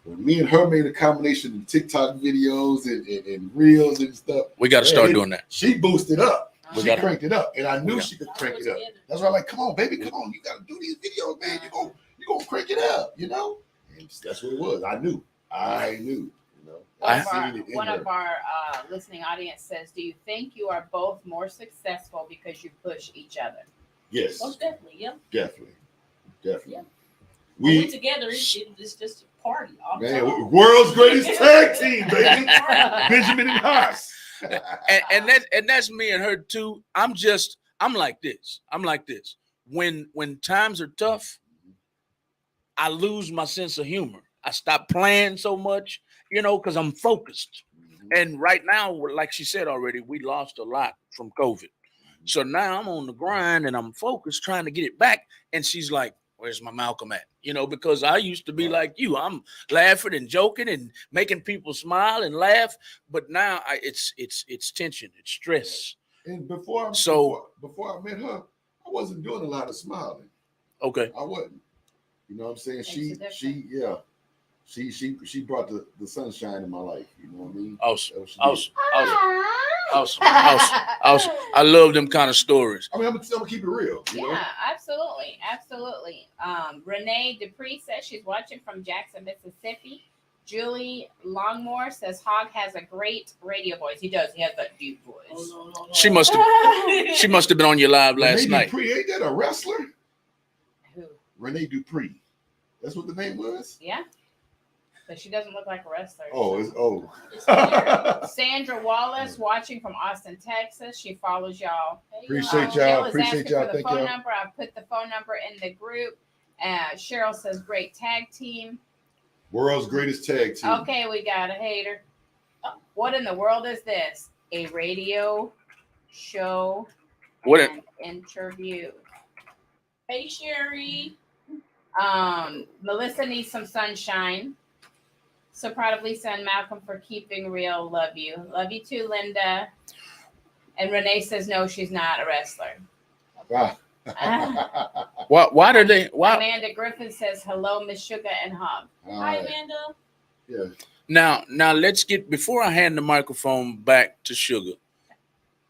when me and her made a combination of TikTok videos and reels and stuff, we got to start doing that. She boosted up. We She gotta- cranked it up. And I knew she could crank it up. That's why I'm like, come on, baby, come on. You gotta do these videos, man. You gonna crank it up, you know? And that's what it was. I knew. You know. One of our listening audience says, do you think you are both more successful because you push each other? Yes. Most definitely, yeah. Definitely. Yeah. We together, it's just a party. All the man, time. world's greatest tag team, baby. Benjamin and Haas. and that's me and her too. I'm like this. When times are tough, I lose my sense of humor. I stop playing so much, you know, because I'm focused. And right now, like she said already, we lost a lot from COVID. So now I'm on the grind and I'm focused trying to get it back. And she's like, where's my Malcolm at? You know, because I used to be like you. I'm laughing and joking and making people smile and laugh. But now it's tension, it's stress. And before I met her, I wasn't doing a lot of smiling. Okay. I wasn't. You know what I'm saying? She brought the sunshine in my life. You know what I mean? Awesome. I love them kind of stories. I mean, I'm gonna keep it real. You know? Absolutely. Renee Dupree says she's watching from Jackson, Mississippi. Julie Longmore says Hog has a great radio voice. He does. He has that deep voice. No. She must have been on your live last Renee night. Dupree, ain't that a wrestler? Who? Renee Dupree. That's what the name was? Yeah. But she doesn't look like a wrestler. Sandra Wallace watching from Austin, Texas. She follows y'all. Appreciate Jill y'all. is Appreciate asking y'all. for the Thank phone y'all. number. I put the phone number in the group. Cheryl says great tag team. World's greatest tag team. Okay, we got a hater. What in the world is this? A radio show and interview. Hey, Sherry. Melissa needs some sunshine. So proud of Lisa and Malcolm for keeping real. Love you. Love you too, Linda. And Renee says no, she's not a wrestler. Wow. Why do they? Why? Amanda Griffin says hello, Miss Sugar and Hog. Hi, Amanda. Yeah. Now let's get, before I hand the microphone back to Sugar.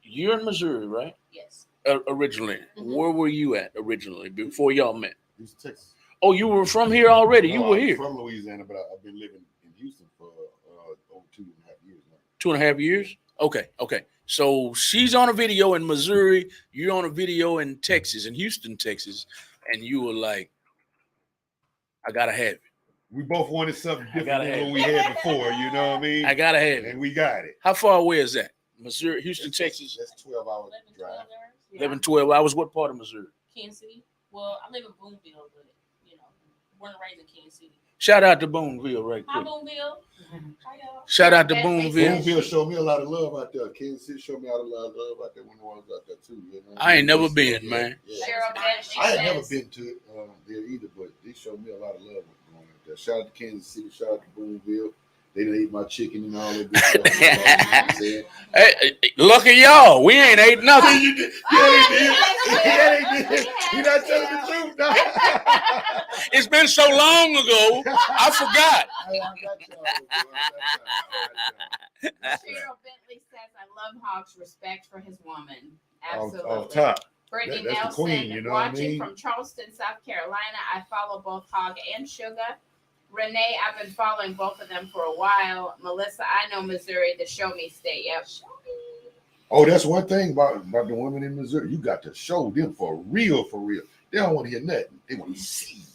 You're in Missouri, right? Yes. Originally. Where were you at originally before y'all met? Houston, Texas. Oh, you were from here already. You No, were I'm here. from Louisiana, but I've been living in Houston for over 2.5 years now. 2.5 years? Okay, okay. So she's on a video in Missouri. You're on a video in Texas, in Houston, Texas, and you were like, "I gotta have it. We both wanted something I gotta different than have what we had before. You know what I mean? I gotta have And it." we got it. How far away is that? Missouri, Houston, Texas. That's 12-hour 11, 12 drive. hours. Yeah. 11, 12 hours. What part of Missouri? Kansas City. Well, I live in Boonville, but born and raised in Kansas City. Shout out to Boonville, right Hi, quick. Boonville. Hi, y'all. Shout out to Bentley Boonville. Boonville showed me a lot of love out there. Kansas City showed me a lot of love out there when I was out there too. You know? I ain't never been, man. Yeah. Cheryl Bentley I had never says- been to it there either, but they showed me a lot of love going out there. Shout out to Kansas City. Shout out to Boonville. They done ate my chicken and all that good stuff. You know what I'm saying? Hey, look at y'all. We ain't ate nothing. You did. Yeah, they did. You're not telling the truth, now. It's been so long ago, I forgot. I got y'all. Cheryl Bentley says, "I love Hog's respect for his woman." Absolutely. Off top. Brittany That's the Nelson, queen, you know what I watching mean? from Charleston, South Carolina. I follow both Hog and Sugar. Renee, I've been following both of them for a while. Melissa, I know Missouri, the show me state. Yep. Oh, that's one thing about the women in Missouri. You got to show them for real, for real. They don't want to hear nothing. They want to see.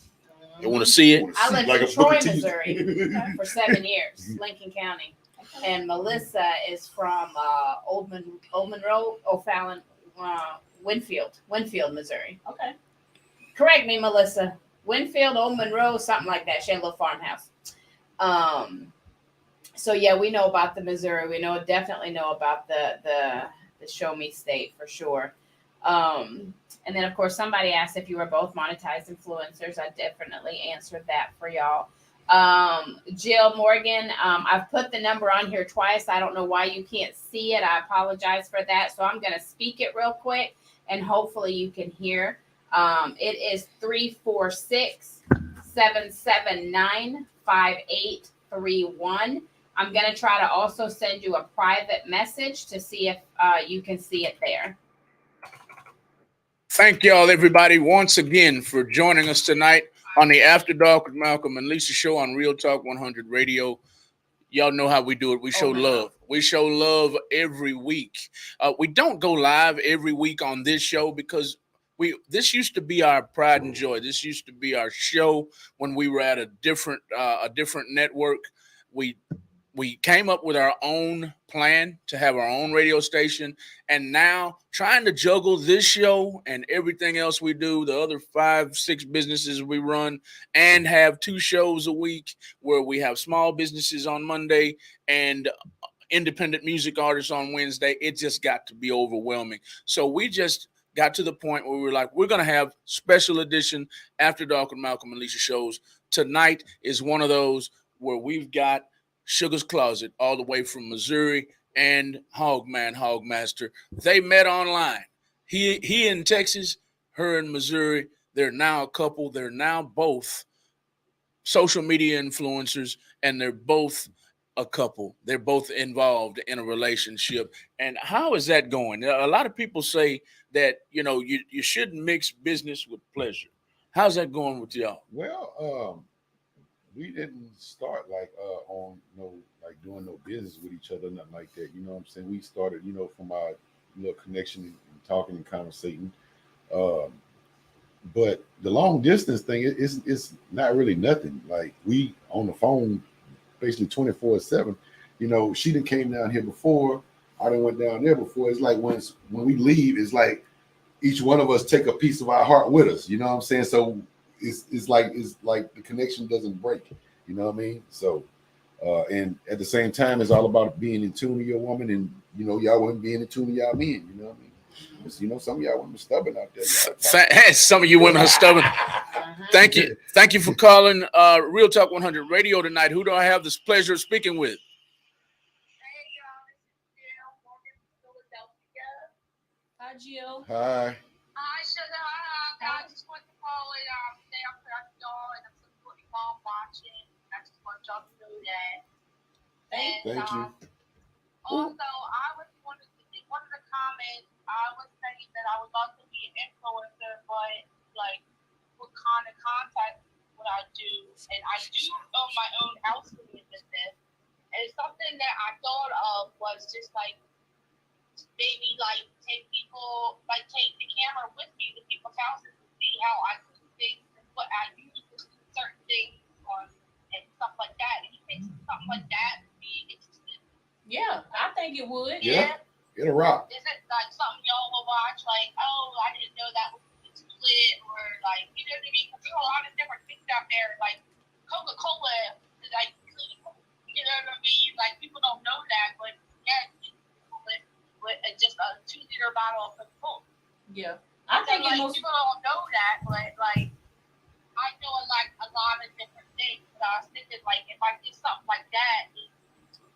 You want to see They it? wanna I see lived like in a Troy, Booker T. Missouri for 7 years, Lincoln County. And Melissa is from Old Monroe, O'Fallon, Winfield, Missouri. Okay. Correct me, Melissa. Winfield, Old Monroe, something like that. She had a little farmhouse. So yeah, we know about the Missouri. We definitely know about the show me state for sure. And then of course somebody asked if you were both monetized influencers. I definitely answered that for y'all. Jill Morgan, I've put the number on here twice. I don't know why you can't see it. I apologize for that. So I'm going to speak it real quick and hopefully you can hear. It is 346-779-5831. I'm going to try to also send you a private message to see if you can see it there. Thank y'all, everybody, once again for joining us tonight on the After Dark with Malcolm and Lisa show on Real Talk 100 Radio. Y'all know how we do it. We show love. We show love every week. We don't go live every week on this show because this used to be our pride and joy. This used to be our show when we were at a different network. We came up with our own plan to have our own radio station, and now trying to juggle this show and everything else we do, the other 5-6 businesses we run, and have 2 shows a week where we have small businesses on Monday and independent music artists on Wednesday. It just got to be overwhelming. So we just got to the point where we were like, we're going to have special edition After Dark with Malcolm and Lisa shows. Tonight is one of those where we've got Sugar's Closet, all the way from Missouri, and Hogmaster. They met online. He in Texas, her in Missouri. They're now a couple. They're now both social media influencers, and they're both a couple. They're both involved in a relationship. And how is that going? A lot of people say that, you shouldn't mix business with pleasure. How's that going with y'all? Well, we didn't start on doing no business with each other, nothing like that. You know what I'm saying? We started, from our little connection and talking and conversating. But the long distance thing it's not really nothing. Like we on the phone basically 24/7. She done came down here before. I done went down there before. It's like when we leave, it's like each one of us take a piece of our heart with us. You know what I'm saying? So it's like the connection doesn't break. You know what I mean? So and at the same time, it's all about being in tune with your woman, and y'all wouldn't be in tune with y'all men. You know what I mean? Because, some of y'all women are stubborn out there. Some of you women are stubborn. Thank you for calling Real Talk 100 Radio tonight. Who do I have this pleasure of speaking with? Hi, Jill. Hi. Hi, Sugar. I just want to call it say I'm proud of y'all and I'm supporting mom watching. I just want y'all to know that. Thank you. Also, I was one of the comments, I was saying that I would love to be an influencer, but what kind of content would I do? And I do own my own house cleaning business. And something that I thought of was just maybe like take the camera with me to people's houses and see how I do things and what I use to do certain things and stuff like that. And you think something like that would be interesting? Yeah, I think it would. Yeah. It'll rock. Is it like something y'all will watch? Like, oh, I didn't know that was split, or like, you know what I mean? Because there's a lot of different things out there. Like Coca-Cola is like, you know what I mean? Like people don't know that, but yeah, with just a 2-liter bottle of Coca-Cola. Yeah, I think like, it most. people don't know that, but like I know like a lot of different things. But I was thinking like if I did something like that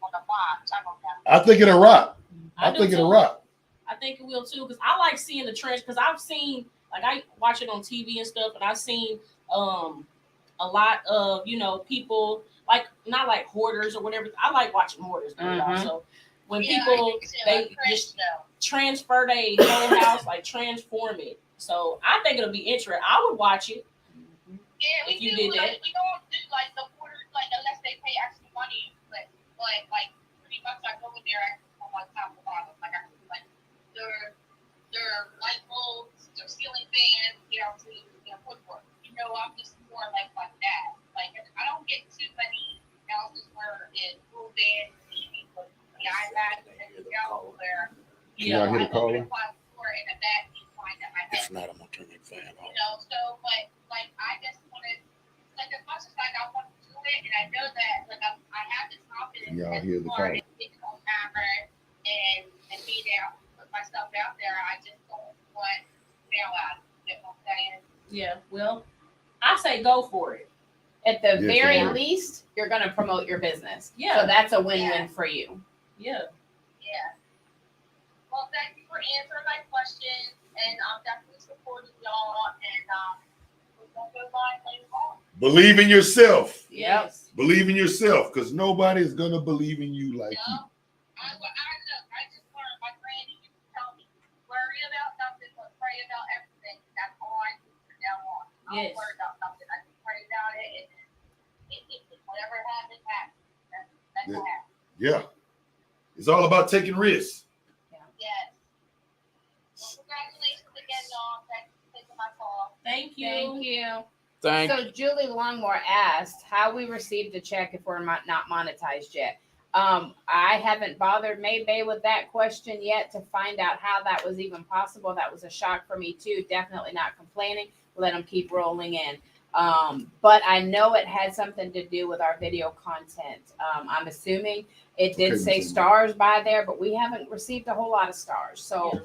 on the box, I don't know. I think it'll rock. I do think it'll too. rock. I think it will too, because I like seeing the trends. Because I've seen, like, I watch it on TV and stuff, and I've seen a lot of people like not like hoarders or whatever. I like watching hoarders. So when people they just transfer their whole house, like transform it. So I think it'll be interesting. I would watch it. Yeah, if you did that. We don't do like the hoarders like unless they pay extra money. But like pretty much I go in there on my top of the bottom. Like I do like their light bulbs, their ceiling fans, to their woodwork. I'm just more like that. Like I don't get too many houses where it moves in TV with the iPad and the else where Yeah, I hear the caller. in the back you find that I If have not, I'm gonna turn that fan off. so but like I just wanted like as much as like I want to do it and I know that like I have this confidence Y'all as hear the far caller. as getting on camera and be there, put myself out there. I just don't want to fail out. You know what I'm saying? Yeah, well, I say go for it. At the Yes, very it is. least, you're going to promote your business. Yeah. So that's a win-win for you. Yeah. Yeah. Well, thank you for answering my questions, and I'm definitely supporting y'all, and we're gonna go live later on. Believe in yourself. Yes. Believe in yourself, because nobody is gonna believe in you like you. I just learned my granny used to tell me, worry about nothing, but pray about everything. That's all I do from now on. I Yes. don't worry about nothing. I just pray about it, and whatever happens, happens. That's what happens. Yeah. It's all about taking risks. Yes. Well, congratulations again, y'all. Thanks for taking my call. Thank you. Thank you. Thank So Julie Longmore asked how we received a check if we're not monetized yet. I haven't bothered Maybay with that question yet to find out how that was even possible. That was a shock for me too. Definitely not complaining. Let them keep rolling in. But I know it had something to do with our video content. I'm assuming it did Okay, say Ms. stars by there, but we haven't received a whole lot of stars. So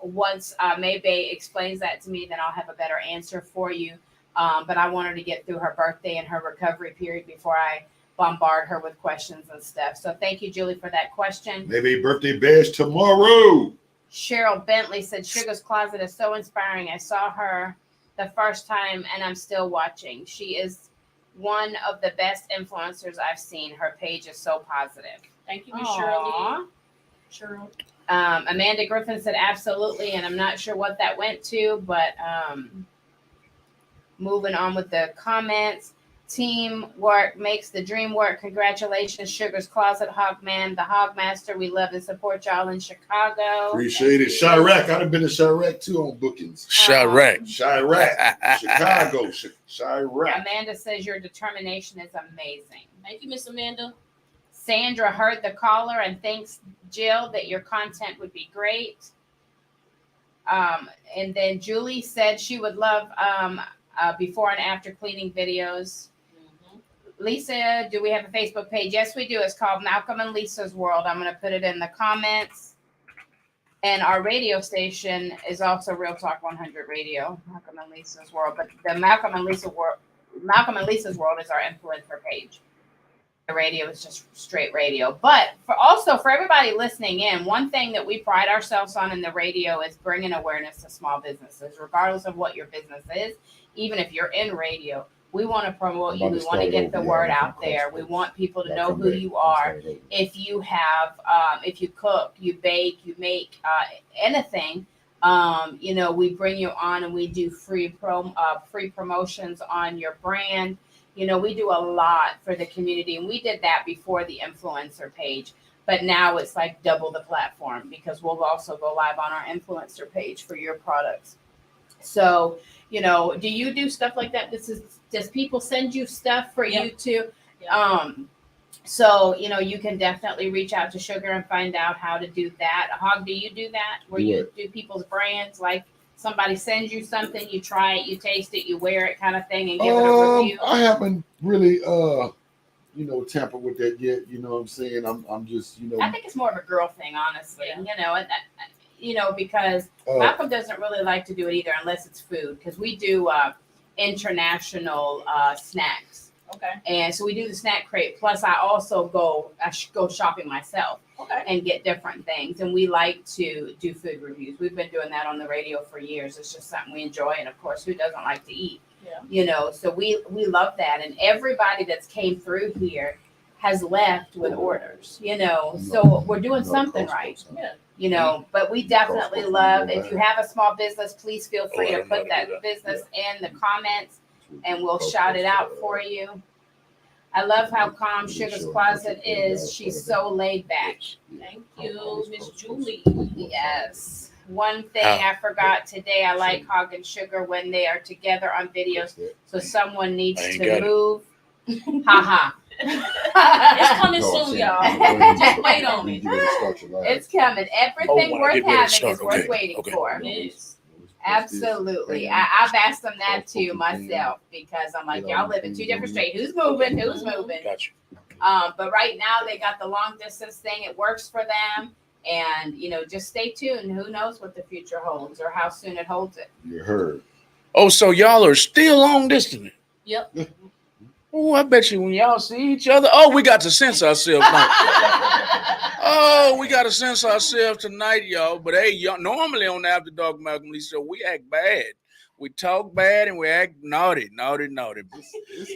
once Maybay explains that to me, then I'll have a better answer for you. But I wanted to get through her birthday and her recovery period before I bombard her with questions and stuff. So thank you, Julie, for that question. Maybe a birthday bash tomorrow. Cheryl Bentley said Sugar's Closet is so inspiring. I saw her the first time and I'm still watching. She is one of the best influencers I've seen. Her page is so positive. Thank you, Miss Aw. Shirley. Amanda Griffin said absolutely, and I'm not sure what that went to, but moving on with the comments. Teamwork makes the dream work. Congratulations, Sugar's Closet, Hogman, the Hogmaster. We love and support y'all in Chicago. Appreciate it. Chirac. I'd have been to Chirac too on bookings. Chirac. Chirac. Chicago. Chirac. Amanda says your determination is amazing. Thank you, Miss Amanda. Sandra heard the caller and thanks Jill that your content would be great. And then Julie said she would love before and after cleaning videos. Lisa, do we have a Facebook page? Yes, we do. It's called Malcolm and Lisa's World. I'm going to put it in the comments. And our radio station is also Real Talk 100 Radio, Malcolm and Lisa's World. But the Malcolm and Lisa's World is our influencer page. The radio is just straight radio. But for everybody listening in, one thing that we pride ourselves on in the radio is bringing awareness to small businesses, regardless of what your business is. Even if you're in radio, we want to promote you. We want to get the word out there. We want people to know who you are. If you have, if you cook, you bake, you make anything, we bring you on and we do free promotions on your brand. We do a lot for the community, and we did that before the influencer page. but now it's like double the platform because we'll also go live on our influencer page for your products. So, you know, do you do stuff like that? Does people send you stuff for Yeah. you to? Yeah. So, you know, you can definitely reach out to Sugar and find out how to do that. Hog, do you do that? Where Do you what? do people's brands, like somebody sends you something, you try it, you taste it, you wear it kind of thing and give it a review? I haven't really you know, tampered with that yet. You know what I'm saying? I'm just, you know, I think it's more of a girl thing, honestly, Yeah. you know, and you know, because Malcolm doesn't really like to do it either unless it's food, because we do international snacks. Okay. And so we do the snack crate. Plus, I also go shopping myself Okay. and get different things. And we like to do food reviews. We've been doing that on the radio for years. It's just something we enjoy. And of course, who doesn't like to eat? Yeah. You know, so we love that. And everybody that's came through here has left with orders. You know, so we're doing something right. Yeah. You know, but we definitely love, if you have a small business, please feel free to put that business in the comments and we'll shout it out for you. I love how calm Sugar's Closet is. She's so laid back. Thank you, Miss Julie. Yes. One thing I forgot today, I like Hog and Sugar when they are together on videos. So someone needs I ain't to got it. move. Ha It's coming No, I'm soon, saying, y'all. Just wait on we it. need to get it structured right. It's coming. Everything when I worth get ready to having start, is worth okay, waiting okay. for. Yes. Absolutely. I've asked them that too myself because I'm like, y'all live in two different states. Who's moving? Who's moving? Got you. But right now they got the long distance thing. It works for them. And, you know, just stay tuned. Who knows what the future holds or how soon it holds it. You heard. Oh, so y'all are still long distance. Yep. Oh, I bet you when y'all see each other. Oh, we got to sense ourselves now. Oh, we got to sense ourselves tonight, y'all. But hey, y'all, normally on the After Dark Malcolm Lee Show, we act bad. We talk bad and we act naughty.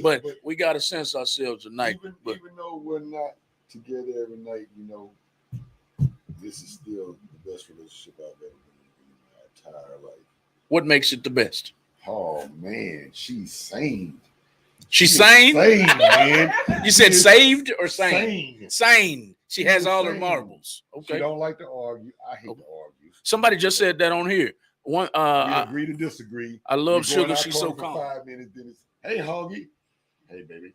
But we got to sense ourselves tonight. Even But though we're not together every night, you know, this is still the best relationship I've ever been in my entire life. what makes it the best? Oh man, she's sane. She's She is sane? sane, man. You said She is saved or sane? Sane. Sane. She has is all her sane. marbles. She Okay. don't like to argue. I hate Okay. to argue. Somebody just said that on here. One We I agree to disagree. love We go in Sugar. our She's so corner for calm. 5 minutes, then it's, hey, Hoggy. Hey, baby.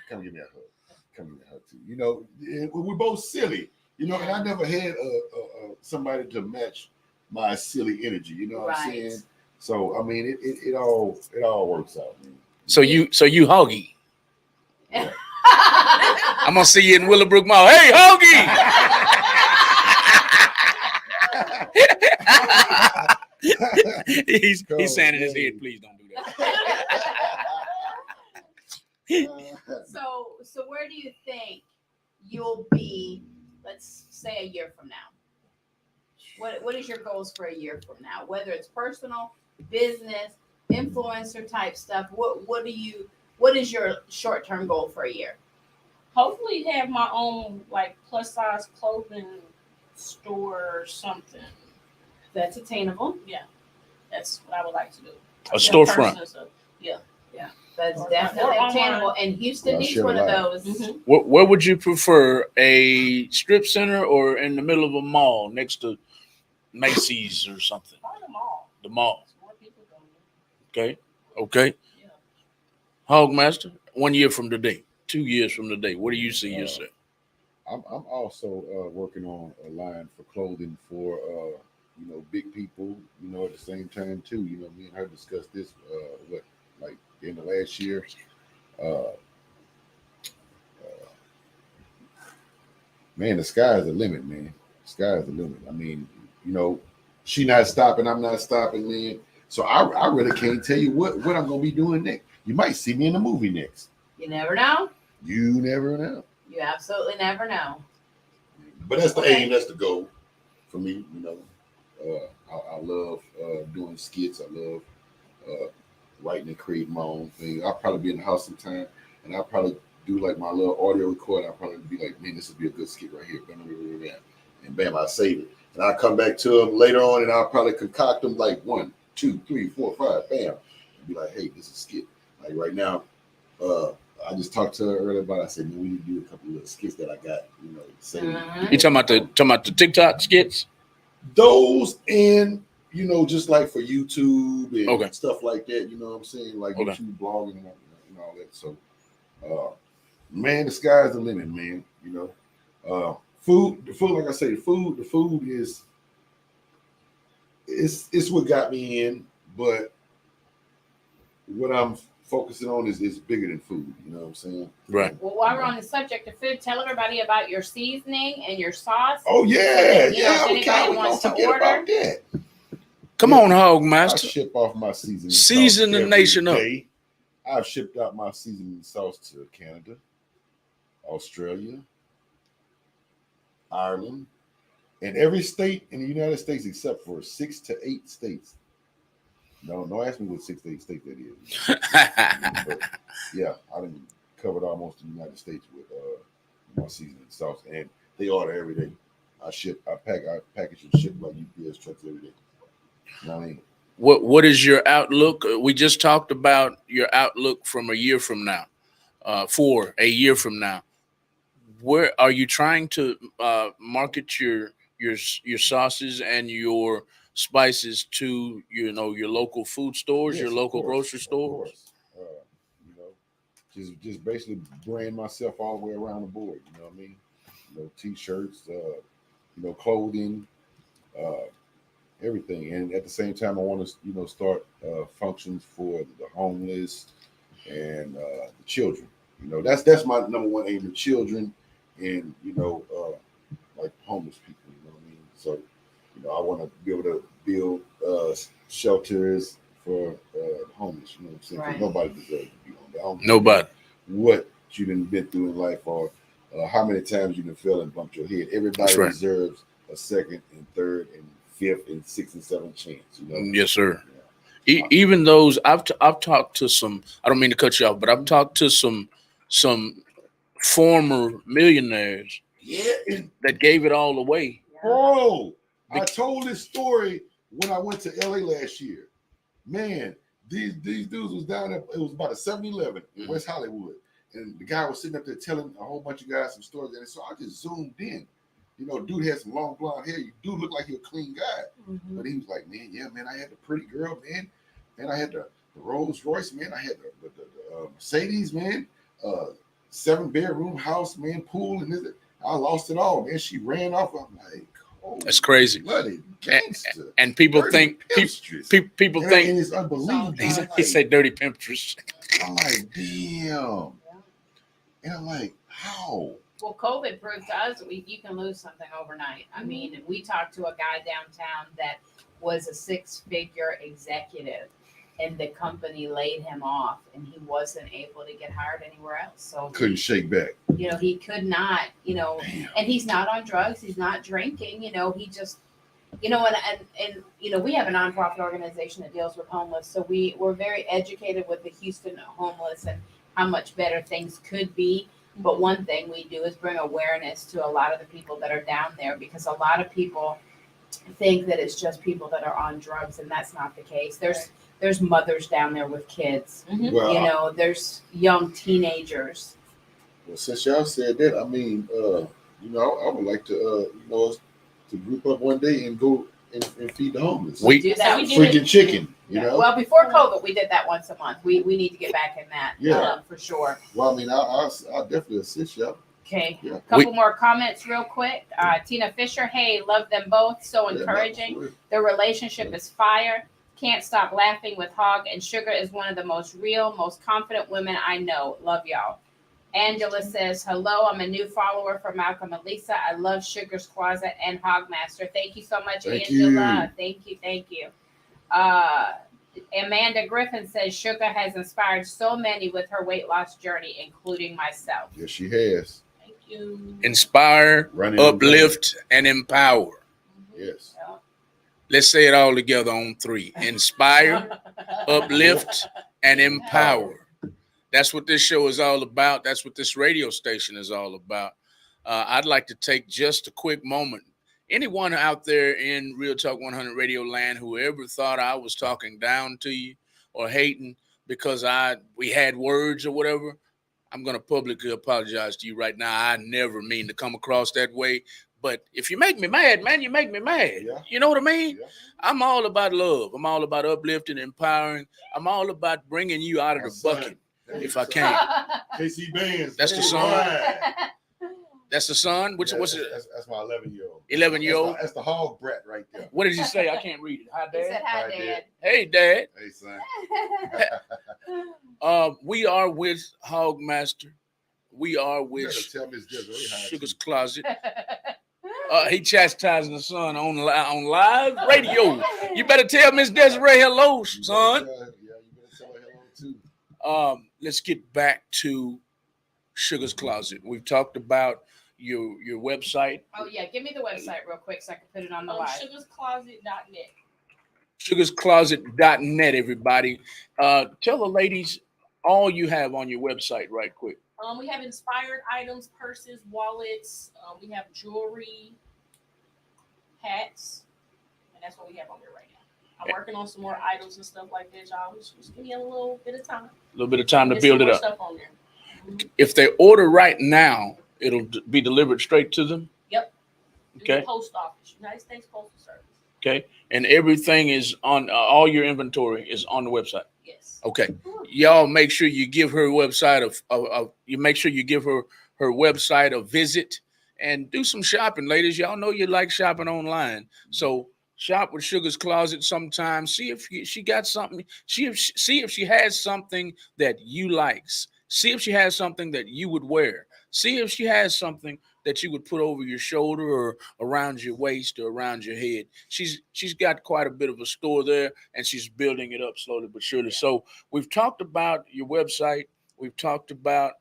Come give me a hug. Come give me a hug, too. You know, we're both silly. You know, and I never had somebody to match my silly energy. You know what I'm Right. saying? So, I mean, it all works out, man. So you hoggy. I'm gonna see you in Willowbrook Mall. Hey, hoggy! he's saying in his head, please don't do that. So where do you think you'll be, let's say a year from now? What is your goals for a year from now? Whether it's personal, business, influencer type stuff, what is your short-term goal for a year? Hopefully have my own like plus size clothing store or something. That's attainable. That's what I would like to do. A storefront. That's Or definitely online. attainable. And Houston Well, needs share one of life. those. Where would you prefer, a strip center or in the middle of a mall next to Macy's or something? Probably the mall. The mall. More people going. Okay. Yeah. Hogmaster, 1 year from today, 2 years from today, where do you see yourself? I'm also working on a line for clothing for you know, big people, you know, at the same time too. You know, me and her discussed this like in the last year. Man, the sky is the limit, man. The sky is the limit. I mean, you know, she not stopping, I'm not stopping, man. So I really can't tell you what I'm gonna be doing next. You might see me in a movie next. You never know. You never know. You absolutely never know. But that's the Okay. aim, that's the goal for me, you know. I love doing skits. I love writing and creating my own thing. I'll probably be in the house sometime and I'll probably do like my little audio record. I'll probably be like, man, this would be a good skit right here. And bam, I save it. And I'll come back to them later on and I'll probably concoct them like 1, 2, 3, 4, 5, bam. And be like, hey, this is a skit. Like right now, I just talked to her earlier about it. I said, man, we need to do a couple of little skits that I got, saved. You talking about the TikTok skits? Those and just like for YouTube and Okay. stuff like that, you know what I'm saying? Like Okay. YouTube blogging and all that. So man, the sky's the limit, man. Food, like I say, the food is it's what got me in, but what I'm focusing on is bigger than food, you know what I'm saying? Right. Well, while we're on the subject of food, tell everybody about your seasoning and your sauce. Oh yeah, You know, if anybody wants to order. about that. Come on, Hog I Master. ship off my seasoning. Season sauce the every nation up. day. I've shipped out my seasoning sauce to Canada, Australia, Ireland, and every state in the United States except for 6 to 8 states. No, don't ask me what 6 to 8 states that is. But yeah, I done covered almost the United States with my seasoning sauce, and they order every day. I package and ship like UPS trucks every day. You know what I mean? What is your outlook? We just talked about your outlook from a year from now, for a year from now. Where are you trying to market your sauces and your spices to your local food stores, Yes, your of local course, grocery of stores? course. Just basically brand myself all the way around the board. You know what I mean? T-shirts, clothing, everything. And at the same time, I want to start functions for the homeless and the children. That's my number one aim: the children and like homeless people. You know what I mean? So I want to be able to build shelters for homeless. You know what I'm saying? 'Cause Right. nobody deserves to be homeless. I don't care Nobody. what you done been through in life or how many times you done fell and bumped your head. Everybody That's right. deserves a second and third and fifth and sixth and seventh chance. Yes, sir. Yeah. Even those I've talked to some. I don't mean to cut you off, but I've talked to some former millionaires Yeah, and that gave it all away. bro, I told this story when I went to LA last year. Man, these dudes was down there. It was about a 7-Eleven in West Hollywood. And the guy was sitting up there telling a whole bunch of guys some stories. And so I just zoomed in. Dude had some long blonde hair. Dude looked like he was a clean guy. Mm-hmm. But he was like, man, yeah, man, I had the pretty girl, man. And I had the Rolls Royce, man. I had the Mercedes, man. 7-bedroom house, man, pool. And I lost it all, man. She ran off. I'm like, oh, That's crazy. bloody gangster. And people Dirty think pimpstress. people And think it's unbelievable. he said dirty pimpstress. I'm like, damn. And I'm like, how? Well, COVID proved to us that you can lose something overnight. I mean, we talked to a guy downtown that was a 6-figure executive, and the company laid him off, and he wasn't able to get hired anywhere else. So Couldn't shake back. he could not, Damn. and he's not on drugs, he's not drinking, he just, and we have a nonprofit organization that deals with homeless. So we're very educated with the Houston homeless and how much better things could be. But one thing we do is bring awareness to a lot of the people that are down there, because a lot of people think that it's just people that are on drugs, and that's not the case. There's mothers down there with kids. Well, There's young teenagers. well, since y'all said that, I mean, I would like to, us to group up one day and go and feed the homeless. We Do that. we did freaking chicken, Well, before COVID, we did that once a month. We need to get back in that, Yeah. for sure. Well, I mean, I'll definitely assist y'all. Okay, Yeah. couple more comments real quick. Tina Fisher, hey, love them both. So Yeah, encouraging. for real. The relationship is fire. Can't stop laughing with Hog, and Sugar is one of the most real, most confident women I know. Love y'all. Angela says, hello, I'm a new follower for Malcolm and Lisa. I love Sugar's Closet and Hogmaster. Thank you so much, Thank Angela. Thank you. Amanda Griffin says, Sugar has inspired so many with her weight loss journey, including myself. Yes, she has. Thank you. inspire, Running uplift, and empower. Yes. Let's say it all together on 3. Inspire, uplift, and empower. That's what this show is all about. That's what this radio station is all about. I'd like to take just a quick moment. Anyone out there in Real Talk 100 Radio land who ever thought I was talking down to you or hating because we had words or whatever, I'm going to publicly apologize to you right now. I never mean to come across that way. But if you make me mad, man, you make me mad. Yeah. You know what I mean? Yeah. I'm all about love. I'm all about uplifting, empowering. I'm all about bringing you out of My the son. bucket That's if my I son. can. KC Benz. That's the Hey, song. Ryan. That's the son. What's That's, it? that's my 11-year-old. 11-year-old. That's the hog brat right there. What did he say? I can't read it. Hi, He said, Dad. "Hi, Hi, Dad." Hey, Dad. Hey, son. We are with Hogmaster. We are You with better tell Miss Desiree hi, Sugar's too. Closet. He chastising the son on live radio. You better tell Miss Desiree hello, You son. better you better tell her hello, too. Let's get back to Sugar's Closet. We've talked about your website, Oh yeah, give me the website real quick so I can put it on the live. Sugarscloset.net. sugarscloset.net, everybody. Tell the ladies all you have on your website right quick. We have inspired items, purses, wallets. We have jewelry, hats, and that's what we have on there right now. I'm working on some more items and stuff like that, y'all. Just give me a little bit of time. A little bit of time to Get build some it more up. Stuff on there. Mhm. If they order right now, it'll be delivered straight to them. Yep. Okay. The post office, United States Postal Service. Okay. And everything is on, all your inventory is on the website. Yes. Okay. Y'all make sure you give her website you make sure you give her website a visit and do some shopping, ladies. Y'all know you like shopping online. So shop with Sugar's Closet sometime. See if she got something. See if she has something that you likes. See if she has something that you would wear. See if she has something that you would put over your shoulder or around your waist or around your head. She's got quite a bit of a store there, and she's building it up slowly but surely. So we've talked about your website. We've talked about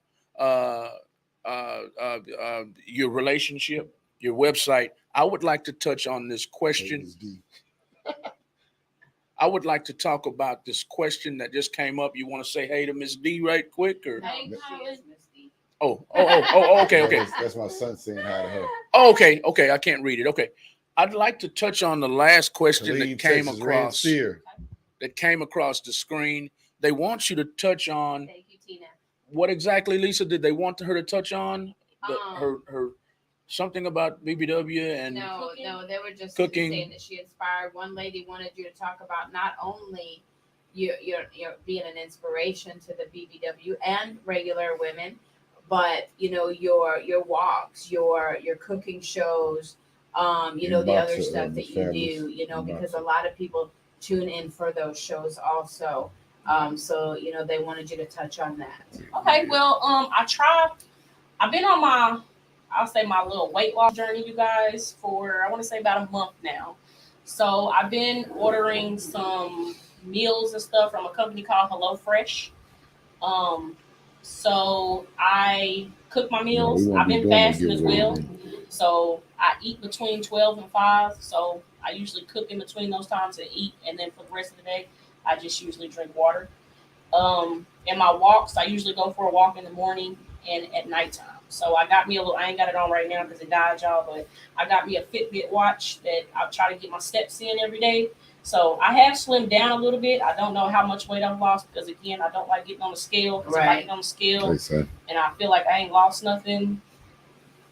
your relationship, your website. I would like to touch on this question. I would like to talk about this question that just came up. You want to say hey to Miss D right quick, or No, Hey, she Colin. is Miss D. okay. That's my son saying hi to her. Okay, I can't read it. Okay. I'd like to touch on the last question Killeen, that came Texas, across Red the screen. They want you to touch on Thank you, Tina. what exactly, Lisa, did they want her to touch on? Um, Her something about BBW and No, Cooking. they were just Cooking. saying that she inspired. One lady wanted you to talk about not only you're being an inspiration to the BBW and regular women, but your walks, your cooking shows, the other stuff that you do, because a lot of people tune in for those shows also. So they wanted you to touch on that. Okay, well, I've been on my little weight loss journey, you guys, for I want to say about a month now. So I've been ordering some meals and stuff from a company called HelloFresh. So I cook my meals. I've been fasting as well. So I eat between 12 and 5. So I usually cook in between those times and eat. And then for the rest of the day, I just usually drink water. In my walks, I usually go for a walk in the morning and at nighttime. So I got me I ain't got it on right now because it died, y'all, but I got me a Fitbit watch that I try to get my steps in every day. So I have slimmed down a little bit. I don't know how much weight I've lost because, again, I don't like getting on the scale. Because if I get on the scale and I feel like I ain't lost nothing,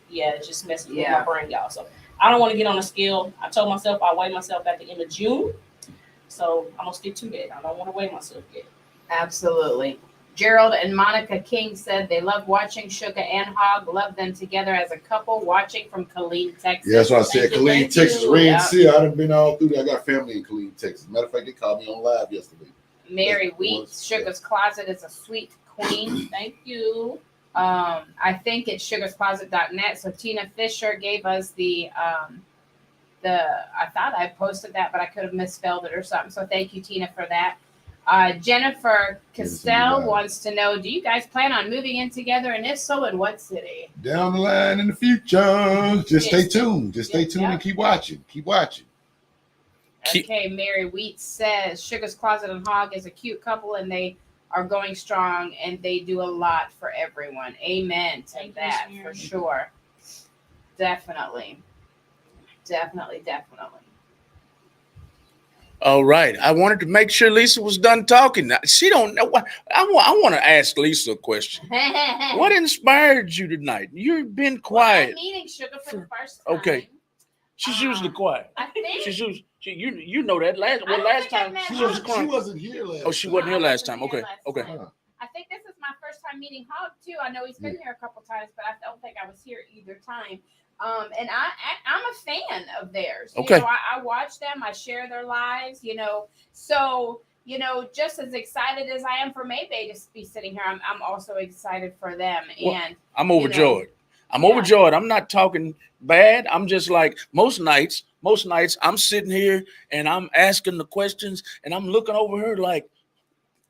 yeah, it just messes with my brain, y'all. So I don't want to get on the scale. I told myself I'll weigh myself at the end of June. So I'm going to stick to that. I don't want to weigh myself yet. Absolutely. Gerald and Monica King said they love watching Sugar and Hog. Love them together as a couple. Watching from Killeen, Texas. Yeah, that's what I said. Thank you, Killeen, thank Texas, you. Red Yep. Sea. I done been all through there. I got family in Killeen, Texas. Matter of fact, they called me on live yesterday. Mary That's Wheats, Sugar's Closet is a sweet queen. Thank you. I think it's sugarscloset.net. So Tina Fisher gave us I thought I posted that, but I could have misspelled it or something. So thank you, Tina, for that. Jennifer Castell wants to know, do you guys plan on moving in together? And if so, in what city? Down the line in the future. Just stay tuned. Just stay tuned Yeah. and keep watching. Keep watching. Okay, Mary Wheat says Sugar's Closet and Hog is a cute couple and they are going strong and they do a lot for everyone. Amen to Thank you, that Miss for Mary. sure. Definitely. All right. I wanted to make sure Lisa was done talking. Now, she don't know what I want to ask Lisa a question. What inspired you tonight? You've been Well, quiet. I'm meeting Sugar for the first time. Okay. She's usually quiet. I think You know that last I don't last think I time met she her. was She crying. wasn't here last. Oh, she time. wasn't here I last wasn't time. here Okay. last Okay. time. Huh. I think this is my first time meeting Hog too. I know he's been here a couple times, but I don't think I was here either time. And I'm a fan of theirs. Okay. You know, I watch them. I share their lives. You know, so you know, just as excited as I am for Maybay to be sitting here, I'm also excited for them. Well, And I'm you know, overjoyed. I'm yeah. overjoyed. I'm not talking bad. I'm just like most nights I'm sitting here and I'm asking the questions and I'm looking over her like,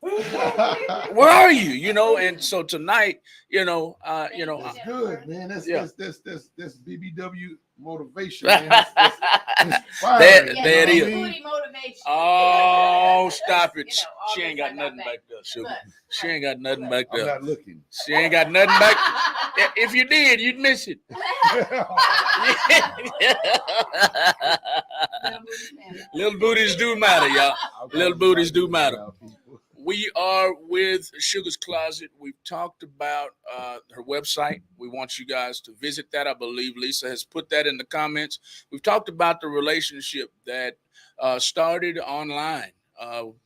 where are you? You know, and so tonight, That's good, man. That's Yeah. that's BBW motivation, man. That's inspiring. That- yeah, that big is. booty motivation. Oh, stop it. You know, all She ain't this I got nothing back. back there, Sugar. Look, She ain't got nothing back I'm there. not looking. She ain't got nothing back. If you did, you'd miss it. Little booties do matter, y'all. Little booties do matter. We are with Sugar's Closet. We've talked about her website. We want you guys to visit that. I believe Lisa has put that in the comments. We've talked about the relationship that started online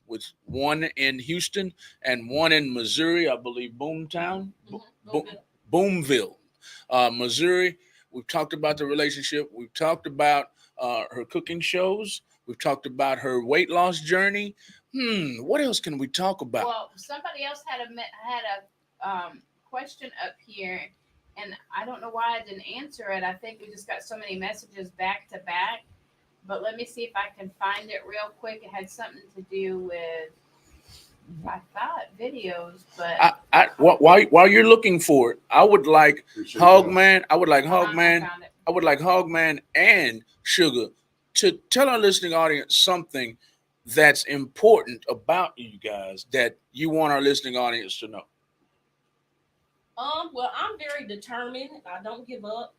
with one in Houston and one in Missouri, I believe Boomtown, Boomville, Missouri. We've talked about the relationship. We've talked about her cooking shows. We've talked about her weight loss journey. What else can we talk about? Well, somebody else had a question up here, and I don't know why I didn't answer it. I think we just got so many messages back to back. But let me see if I can find it real quick. It had something to do with, I thought videos, but While you're looking for it, I would like Hogman. I would like I Hogman. found it. I would like Hogman and Sugar to tell our listening audience something that's important about you guys that you want our listening audience to know. Well, I'm very determined. I don't give up.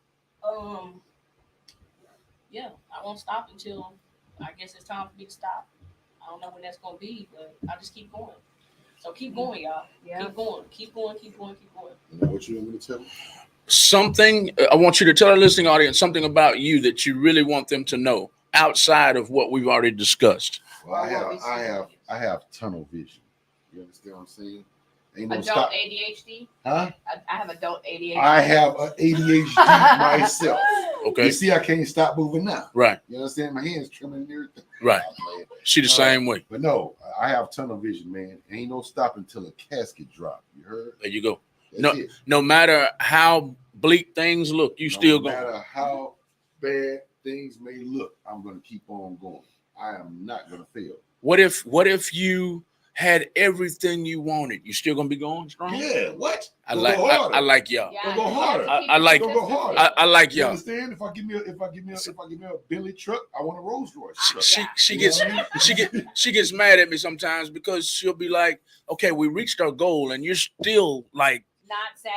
Yeah, I won't stop until I guess it's time for me to stop. I don't know when that's gonna be, but I just keep going. So keep going, y'all. Yeah. Keep going. Keep going. Keep going. Keep going. You know what you want me to tell them? Something I want you to tell our listening audience something about you that you really want them to know outside of what we've already discussed. Well, I have tunnel vision. You understand what I'm saying? Ain't no Adult stop. ADHD. Huh? I have adult ADHD. I have an ADHD myself. Okay. You see, I can't stop moving now. Right. You understand? My hands trembling and everything. Right. I'm playing. She the same way. But no, I have tunnel vision, man. Ain't no stopping until a casket drop. You heard? There you go. That's it. No matter how bleak things look, you still No go. matter how bad things may look, I'm gonna keep on going. I am not gonna fail. What if you had everything you wanted? You still gonna be going strong? Yeah, what? I Go like harder. I like y'all. Yeah, Go you have harder. to keep I like- Go consistency. harder. I like You y'all. understand? If I give me a Bentley truck, I want a Rolls Royce truck. She You gets know what I mean? she gets mad at me sometimes because she'll be like, "Okay, we reached our goal, and you're still like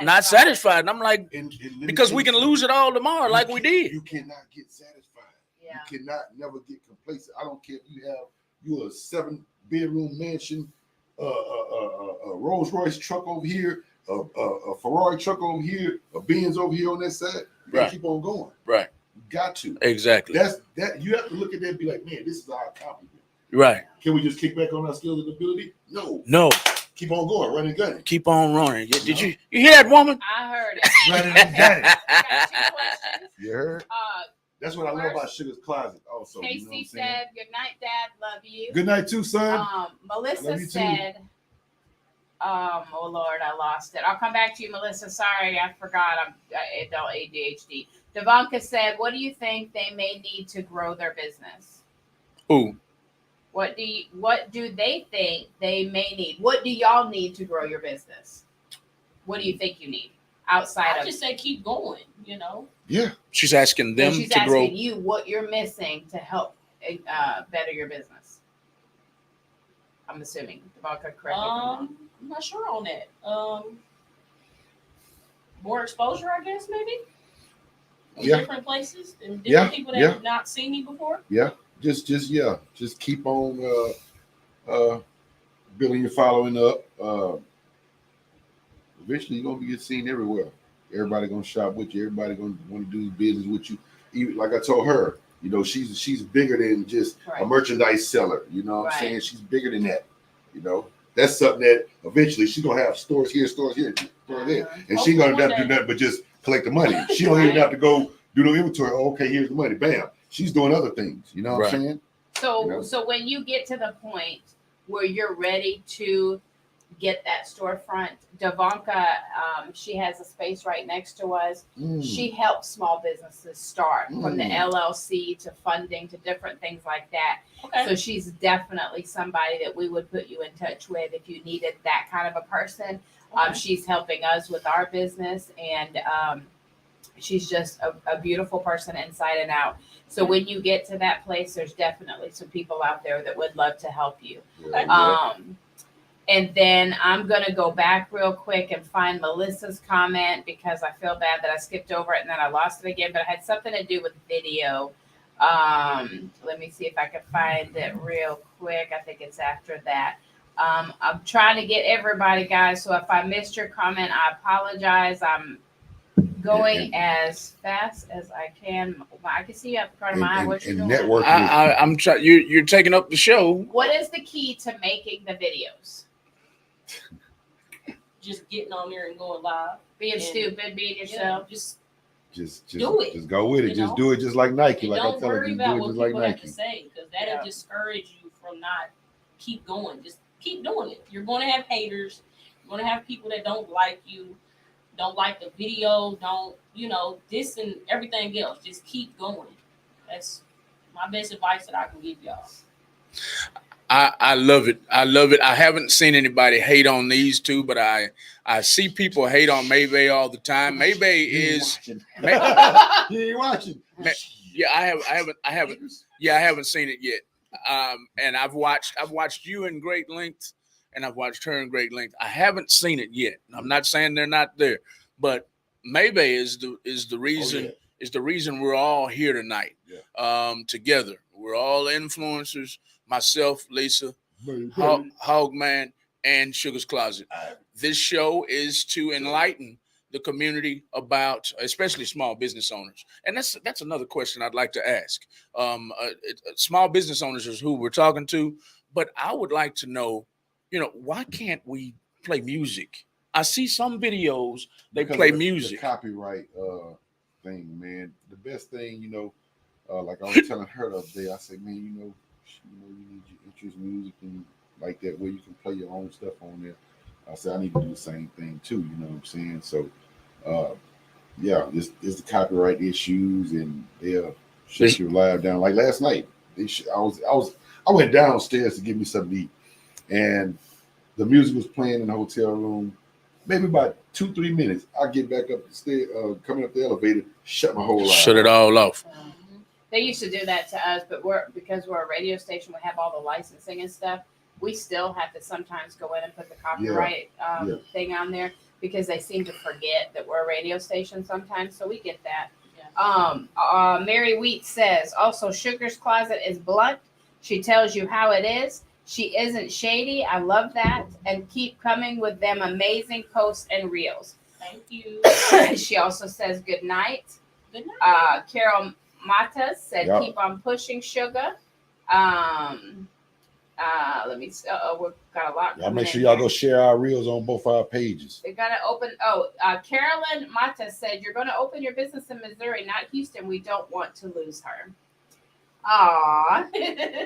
not satisfied." And I'm like, And let me because tell we you can lose it all tomorrow, something. like we did. You cannot get satisfied. Yeah. You cannot never get complacent. I don't care if you're a 7-bedroom mansion, a Rolls Royce truck over here, a Ferrari truck over here, a Benz over here on that side. You gotta Right. keep on going. Right. You got to. Exactly. That's that. You have to look at that and be like, man, this is our accomplishment. Right. Can we just kick back on our skills and ability? No. No. Keep on going, running, gunning. Keep on running. Did you hear that woman? I heard it. Running and gunning. I got 2 questions. You heard? That's what I love about First, Sugar's Closet. Also, you know what Casey I'm saying? said, "Good night, Dad. Love you." Good night, too, son. Melissa Love you too. said, "Oh Lord, I lost it. I'll come back to you, Melissa. Sorry, I forgot. I'm adult ADHD." Devanka said, "What do you think they may need to grow their business? Ooh. What do they think they may need? What do y'all need to grow your business? What do you think you need outside I of?" just say keep going. You know. Yeah. She's asking them she's to asking grow. you what you're missing to help better your business. I'm assuming. Devanka, correct me if I'm wrong. I'm not sure on that. More exposure, I guess, maybe. In Yeah. different places and different Yeah, people that yeah. have not seen me before. Yeah. just keep on building your following up. Eventually you're gonna get seen everywhere. Everybody gonna shop with you. Everybody gonna want to do business with you. Even like I told her, you know, she's bigger than just Right. a merchandise seller. You know what I'm Right. saying? She's bigger than that. You know, that's something that eventually she's gonna have stores here, stores there, and she gonna Hopefully not one do day. nothing but just collect the money. She don't even have to go do no inventory. Oh, okay, here's the money. Bam. She's doing other things. You know what I'm saying? So, You know? so when you get to the point where you're ready to get that storefront, Davanka, she has a space right next to us. Mm. She helps small businesses start from the Mm. LLC to funding to different things like that. Okay. So she's definitely somebody that we would put you in touch with if you needed that kind of a person. Okay. She's helping us with our business, and she's just a beautiful person inside and out. So when you get to that place, there's definitely some people out there that would love to help you. Yeah. And then I'm going to go back real quick and find Melissa's comment because I feel bad that I skipped over it and then I lost it again, but it had something to do with video. Let me see if I can find it real quick. I think it's after that. I'm trying to get everybody, guys. So if I missed your comment, I apologize. I'm going as fast as I can. I can see you at the corner of my eye. What you're and doing? networking. I'm trying. You're taking up the show. What is the key to making the videos? Just getting on there and going live. Being And- stupid, being yourself. Just Just do it. Just go with it. You Just know? do it just like Nike. and Like I don't tell her, worry just about do it what just like people have Nike. to say because that'll Yeah. discourage you from not keep going. Just keep doing it. You're going to have haters. You're going to have people that don't like you, don't like the video, don't, this and everything else. Just keep going. That's my best advice that I can give y'all. I love it. I love it. I haven't seen anybody hate on these two, but I see people hate on Maybay all the time. Maybay is You ain't watching. yeah. I haven't seen it yet. And I've watched you in great length, and I've watched her in great length. I haven't seen it yet. I'm not saying they're not there, but Maybay is the reason. Oh, yeah. Is the reason we're all here tonight, Yeah. together. We're all influencers. Myself, Lisa, Baby. Hogman, and Sugar's Closet. This show is to enlighten the community about, especially small business owners, and that's another question I'd like to ask. Small business owners is who we're talking to, but I would like to know, why can't we play music? I see some videos they Because play of the music. copyright thing, man. The best thing, like I was telling her the other day, I said, man, you need your interest music and like that where you can play your own stuff on there. I said I need to do the same thing too. You know what I'm saying? So, it's the copyright issues, and they'll shut your live down. Like last night, I went downstairs to get me something to eat, and the music was playing in the hotel room. Maybe about 2-3 minutes, I get back up the stairs, coming up the elevator, shut my whole live. Shut it all off. They used to do that to us, but because we're a radio station, we have all the licensing and stuff. We still have to sometimes go in and put the copyright thing on there because they seem to forget that we're a radio station sometimes. So we get that. Yeah. Mary Wheat says, also Sugar's Closet is blunt. She tells you how it is. She isn't shady. I love that. And keep coming with them amazing posts and reels. Thank you. She also says good night. Good night. Carol Mata said, Yeah. keep on pushing, Sugar. Let me, we've got a lot. Y'all coming make in sure y'all here. go share our reels on both our pages. They're gonna open. Carolyn Mata said, you're gonna open your business in Missouri, not Houston. We don't want to lose her. Aw.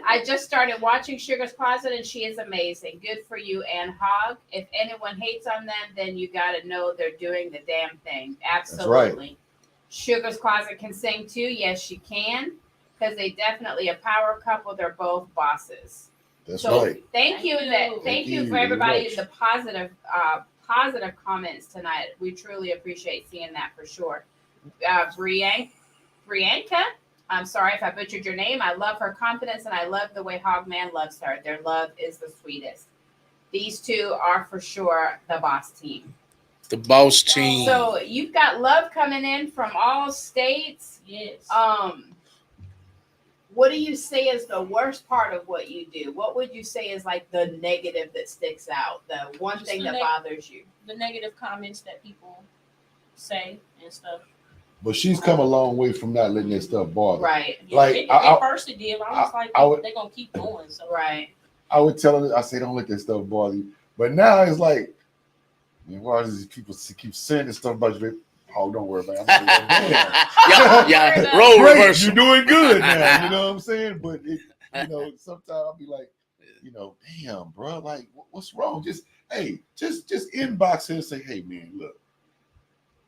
I just started watching Sugar's Closet and she is amazing. Good for you, Ann Hogg. If anyone hates on them, then you got to know they're doing the damn thing. Absolutely. Sugar's Closet can sing too. Yes, she can. Because they definitely a power couple. They're both bosses. That's So right. thank you. Thank Thank you you for very everybody much. the positive comments tonight. We truly appreciate seeing that for sure. Brianka, I'm sorry if I butchered your name. I love her confidence and I love the way Hogman loves her. Their love is the sweetest. These two are for sure the boss team. The boss team. So you've got love coming in from all states. Yes. what do you say is the worst part of what you do? What would you say is like the negative that sticks out? The one Just thing the that bothers you? The negative comments that people say and stuff. But she's come a long way from not letting that stuff bother. Right. Yeah, Like, at first it did. I was like, I would- they're gonna keep going. So Right. I would tell her, I say, don't let that stuff bother you. But now it's like, man, why does these people keep saying this stuff about you? Oh, don't worry about it. I'm like, damn. yeah, role Great, reversal. you're doing good now. You know what I'm saying? But it, you know, sometimes I'll be like, you know, damn, bro, like, what's wrong? Just inbox her and say, hey, man, look,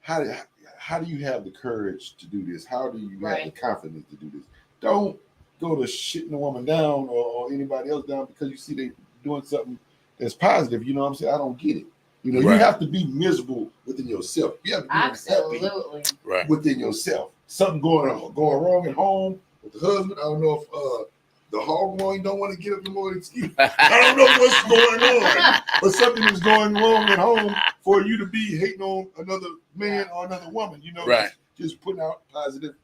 how do you have the courage to do this? How do you have the confidence to do this? Don't go to shitting a woman down or anybody else down because you see they doing something that's positive. You know what I'm saying? I don't get it. You know, you have to be miserable within yourself. You have to be Absolutely. happy within yourself. Something going wrong at home with the husband. I don't know if the hormone don't want to get up no more excuse. I don't know what's going on, but something is going wrong at home for you to be hating on another man or another woman. You know, just putting out positive.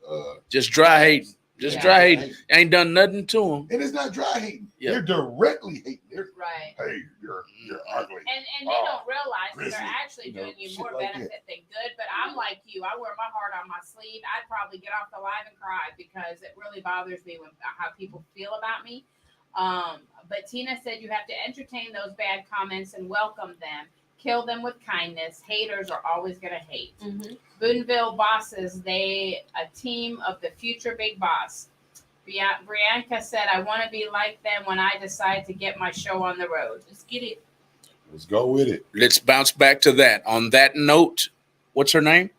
Just dry hating. Just dry hating. Ain't done nothing to them. And it's not dry hating. They're directly hating. They're, right. Hey, you're ugly. And they don't realize that they're actually doing you more benefit than good. But I'm like you. I wear my heart on my sleeve. I'd probably get off the live and cry because it really bothers me when how people feel about me. But Tina said you have to entertain those bad comments and welcome them. Kill them with kindness. Haters are always going to hate. Mm-hmm. Boonville bosses, a team of the future big boss. Brianka said, I want to be like them when I decide to get my show on the road. Let's get it. Let's go with it. Let's bounce back to that. On that note, what's her name?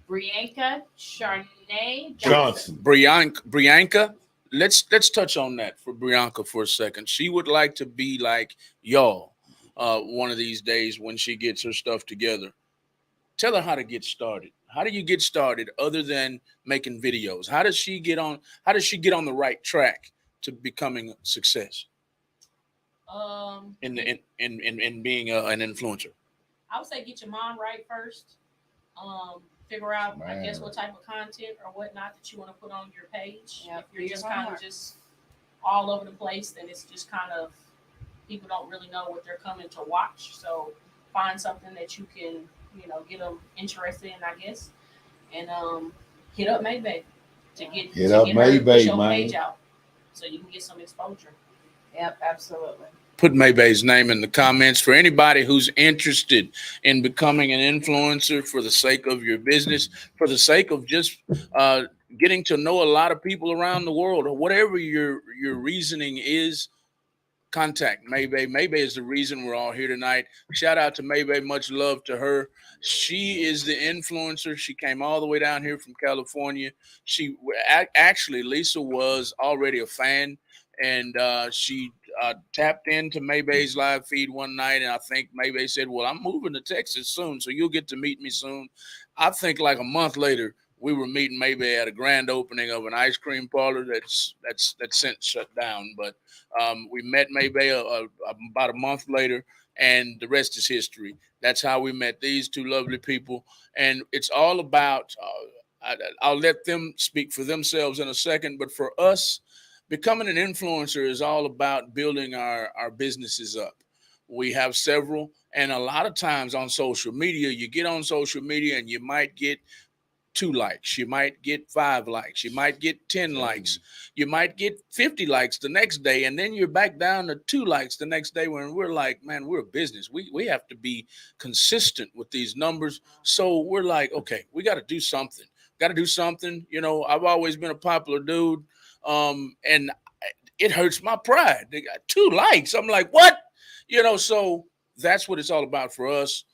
Brianka Charnay Johnson. Brianka. Let's touch on that for Brianka for a second. She would like to be like y'all one of these days when she gets her stuff together. Tell her how to get started. How do you get started other than making videos? How does she get on the right track to becoming a success? In being an influencer. I would say get your mind right first. Figure out, I guess, what type of content or whatnot that you want to put on your page. Yep. If you're just kind of just all over the place, then it's just kind of people don't really know what they're coming to watch. So find something that you can, get them interested in, I guess, and hit up Maybay to get your page out so you can get some exposure. Yep, absolutely. Put Maybay's name in the comments for anybody who's interested in becoming an influencer for the sake of your business, for the sake of just getting to know a lot of people around the world, or whatever your reasoning is. Contact Maybay. Maybay is the reason we're all here tonight. Shout out to Maybay. Much love to her. She is the influencer. She came all the way down here from California. She actually, Lisa was already a fan, and she tapped into Maybay's live feed one night, and I think Maybay said, well, I'm moving to Texas soon, so you'll get to meet me soon. I think like a month later, we were meeting Maybay at a grand opening of an ice cream parlor that's since shut down. But we met Maybay about a month later, and the rest is history. That's how we met these two lovely people. And it's all about, I'll let them speak for themselves in a second, but for us, becoming an influencer is all about building our businesses up. We have several, and a lot of times on social media, you get on social media and you might get 2 likes, you might get 5 likes, you might get 10 likes, you might get 50 likes the next day, and then you're back down to 2 likes the next day when we're like, man, we're a business. We have to be consistent with these numbers. So we're like, okay, we got to do something. I've always been a popular dude, and it hurts my pride. They got 2 likes. I'm like, what? So that's what it's all about for us,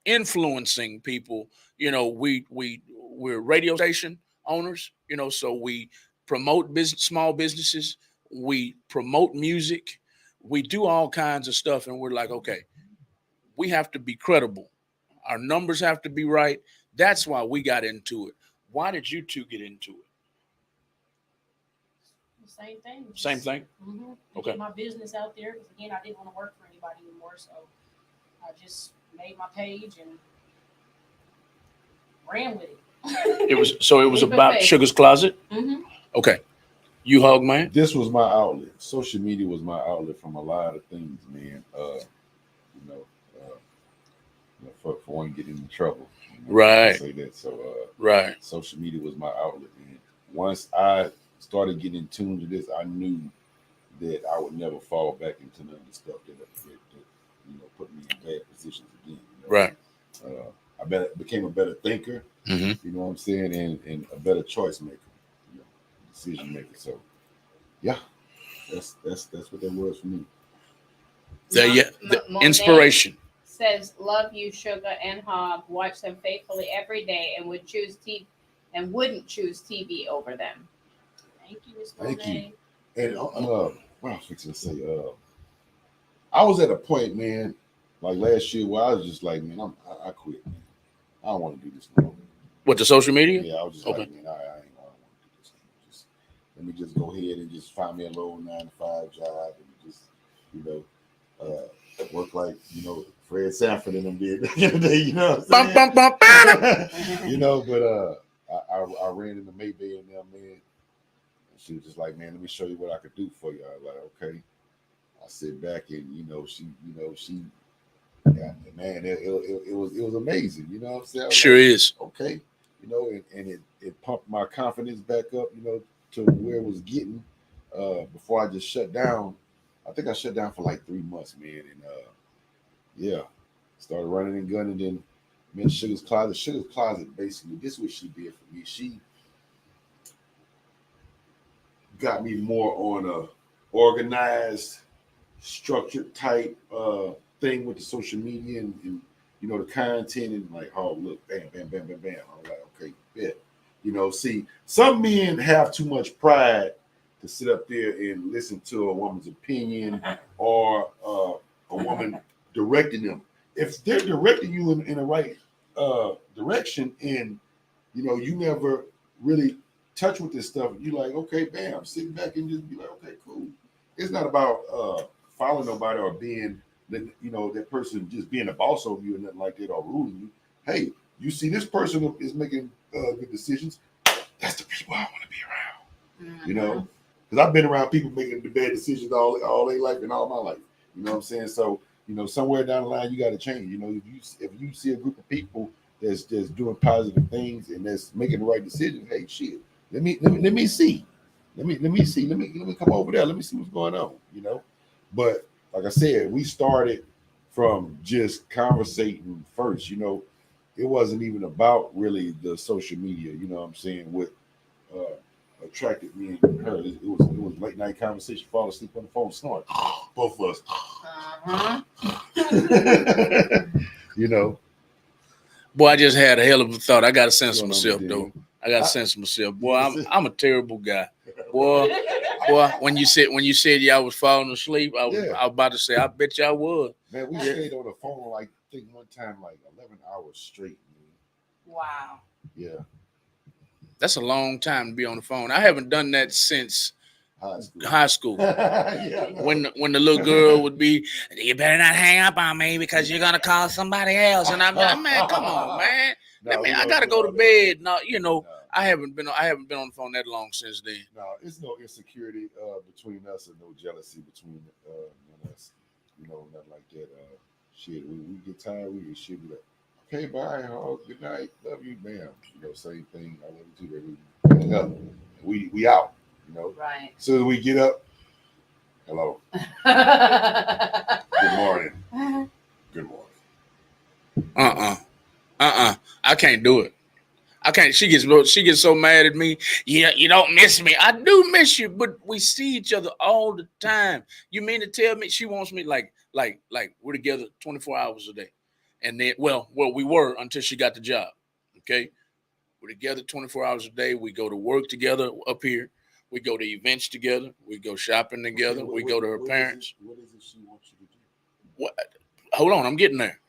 influencing people. We're radio station owners, so we promote small businesses, we promote music, we do all kinds of stuff, and we're like, okay, we have to be credible. Our numbers have to be right. That's why we got into it. Why did you two get into it? Same thing. Same thing? Mm-hmm. Okay. Get my business out there, because again, I didn't want to work for anybody anymore, so I just made my page and ran with it. It was about Sugar's Closet. Mm-hmm. Okay. You hog man? This was my outlet. Social media was my outlet from a lot of things, man. You know, for one getting in trouble. You know, Right. I say that. So Right. social media was my outlet, man. Once I started getting in tune to this, I knew that I would never fall back into none of the stuff that put me in bad positions again. You know? Right. I became a better thinker. Mm-hmm. You know what I'm saying, and a better choice maker, decision maker. So, yeah, that's what that was for me. The Monet inspiration. says, "Love you, Sugar and Hog. Watch them faithfully every day, and wouldn't choose TV over them." Thank you, Miss Thank Monet. you. And what I was fixing to say, I was at a point, man, like last year, where I was just like, man, I quit. Man. I don't want to do this no more. What, the social media? Yeah, I was just Okay. like, man, I ain't gonna want to do this anymore. Just let me just go ahead and just find me a little 9-to-5 job and just, work like, Fred Sanford and them did back in the day, you know what I'm Bum, bum, bum, bum. saying? But I ran into Maybay and them, man. And she was just like, man, let me show you what I could do for you. I was like, okay. I sit back and, she yeah, man, it was amazing, you know what I'm saying? I was Sure like, is. okay, and it pumped my confidence back up, to where it was getting before I just shut down. I think I shut down for like 3 months, man, and yeah, started running and gunning. Then me and Sugar's Closet, basically, this is what she did for me. She got me more on a organized, structured type thing with the social media and the content and like, oh look, bam, bam, bam, bam, bam. I'm like, okay, bet. See, some men have too much pride to sit up there and listen to a woman's opinion or a woman directing them. If they're directing you in the right direction and you never really touch with this stuff, you like, okay, bam, sitting back and just be like, okay, cool. It's not about following nobody or being, that person just being a boss over you and nothing like that or ruling you. Hey, you see this person is making good decisions. That's the people I want to be around. Mhm. Because I've been around people making the bad decisions all their life and all my life. You know what I'm saying? So, somewhere down the line, you got to change. If you see a group of people that's doing positive things and that's making the right decisions, hey, shit, let me see. Let me see. Let me come over there. Let me see what's going on. But like I said, we started from just conversating first. It wasn't even about really the social media. You know what I'm saying? What attracted me and her, it was late night conversation. Fall asleep on the phone, snort. Both of us. Uh-huh. Boy, I just had a hell of a thought. I gotta censor What's going on, myself though. Daniel? I gotta censor myself. Boy, I'm a terrible guy. Boy, when you said y'all was falling asleep, I was about to say, I bet y'all was. Man, we stayed on the phone like I think one time like 11 hours straight, man. Wow. Yeah. That's a long time to be on the phone. I haven't done that since high school. Yeah. When the little girl would be, you better not hang up on me because you're gonna call somebody else. And I'm like, man, come on, man. I gotta go to bed. No, I haven't been on the phone that long since then. No, it's no insecurity between us and no jealousy between us. Nothing like that. Shit, we get tired, we should be like, okay, bye, oh, good night, love you, bam. Same thing. I love you too, baby. Hang up. We out. Right. So as we get up, hello, good morning, good morning. I can't do it. I can't. She gets so mad at me. Yeah, you don't miss me. I do miss you, but we see each other all the time. You mean to tell me she wants me like we're together 24 hours a day? And then, well, we were until she got the job. Okay, we're together 24 hours a day. We go to work together up here. We go to events together. We go shopping together. We go to her parents. What is it she wants you to do? What? Hold on, I'm getting there.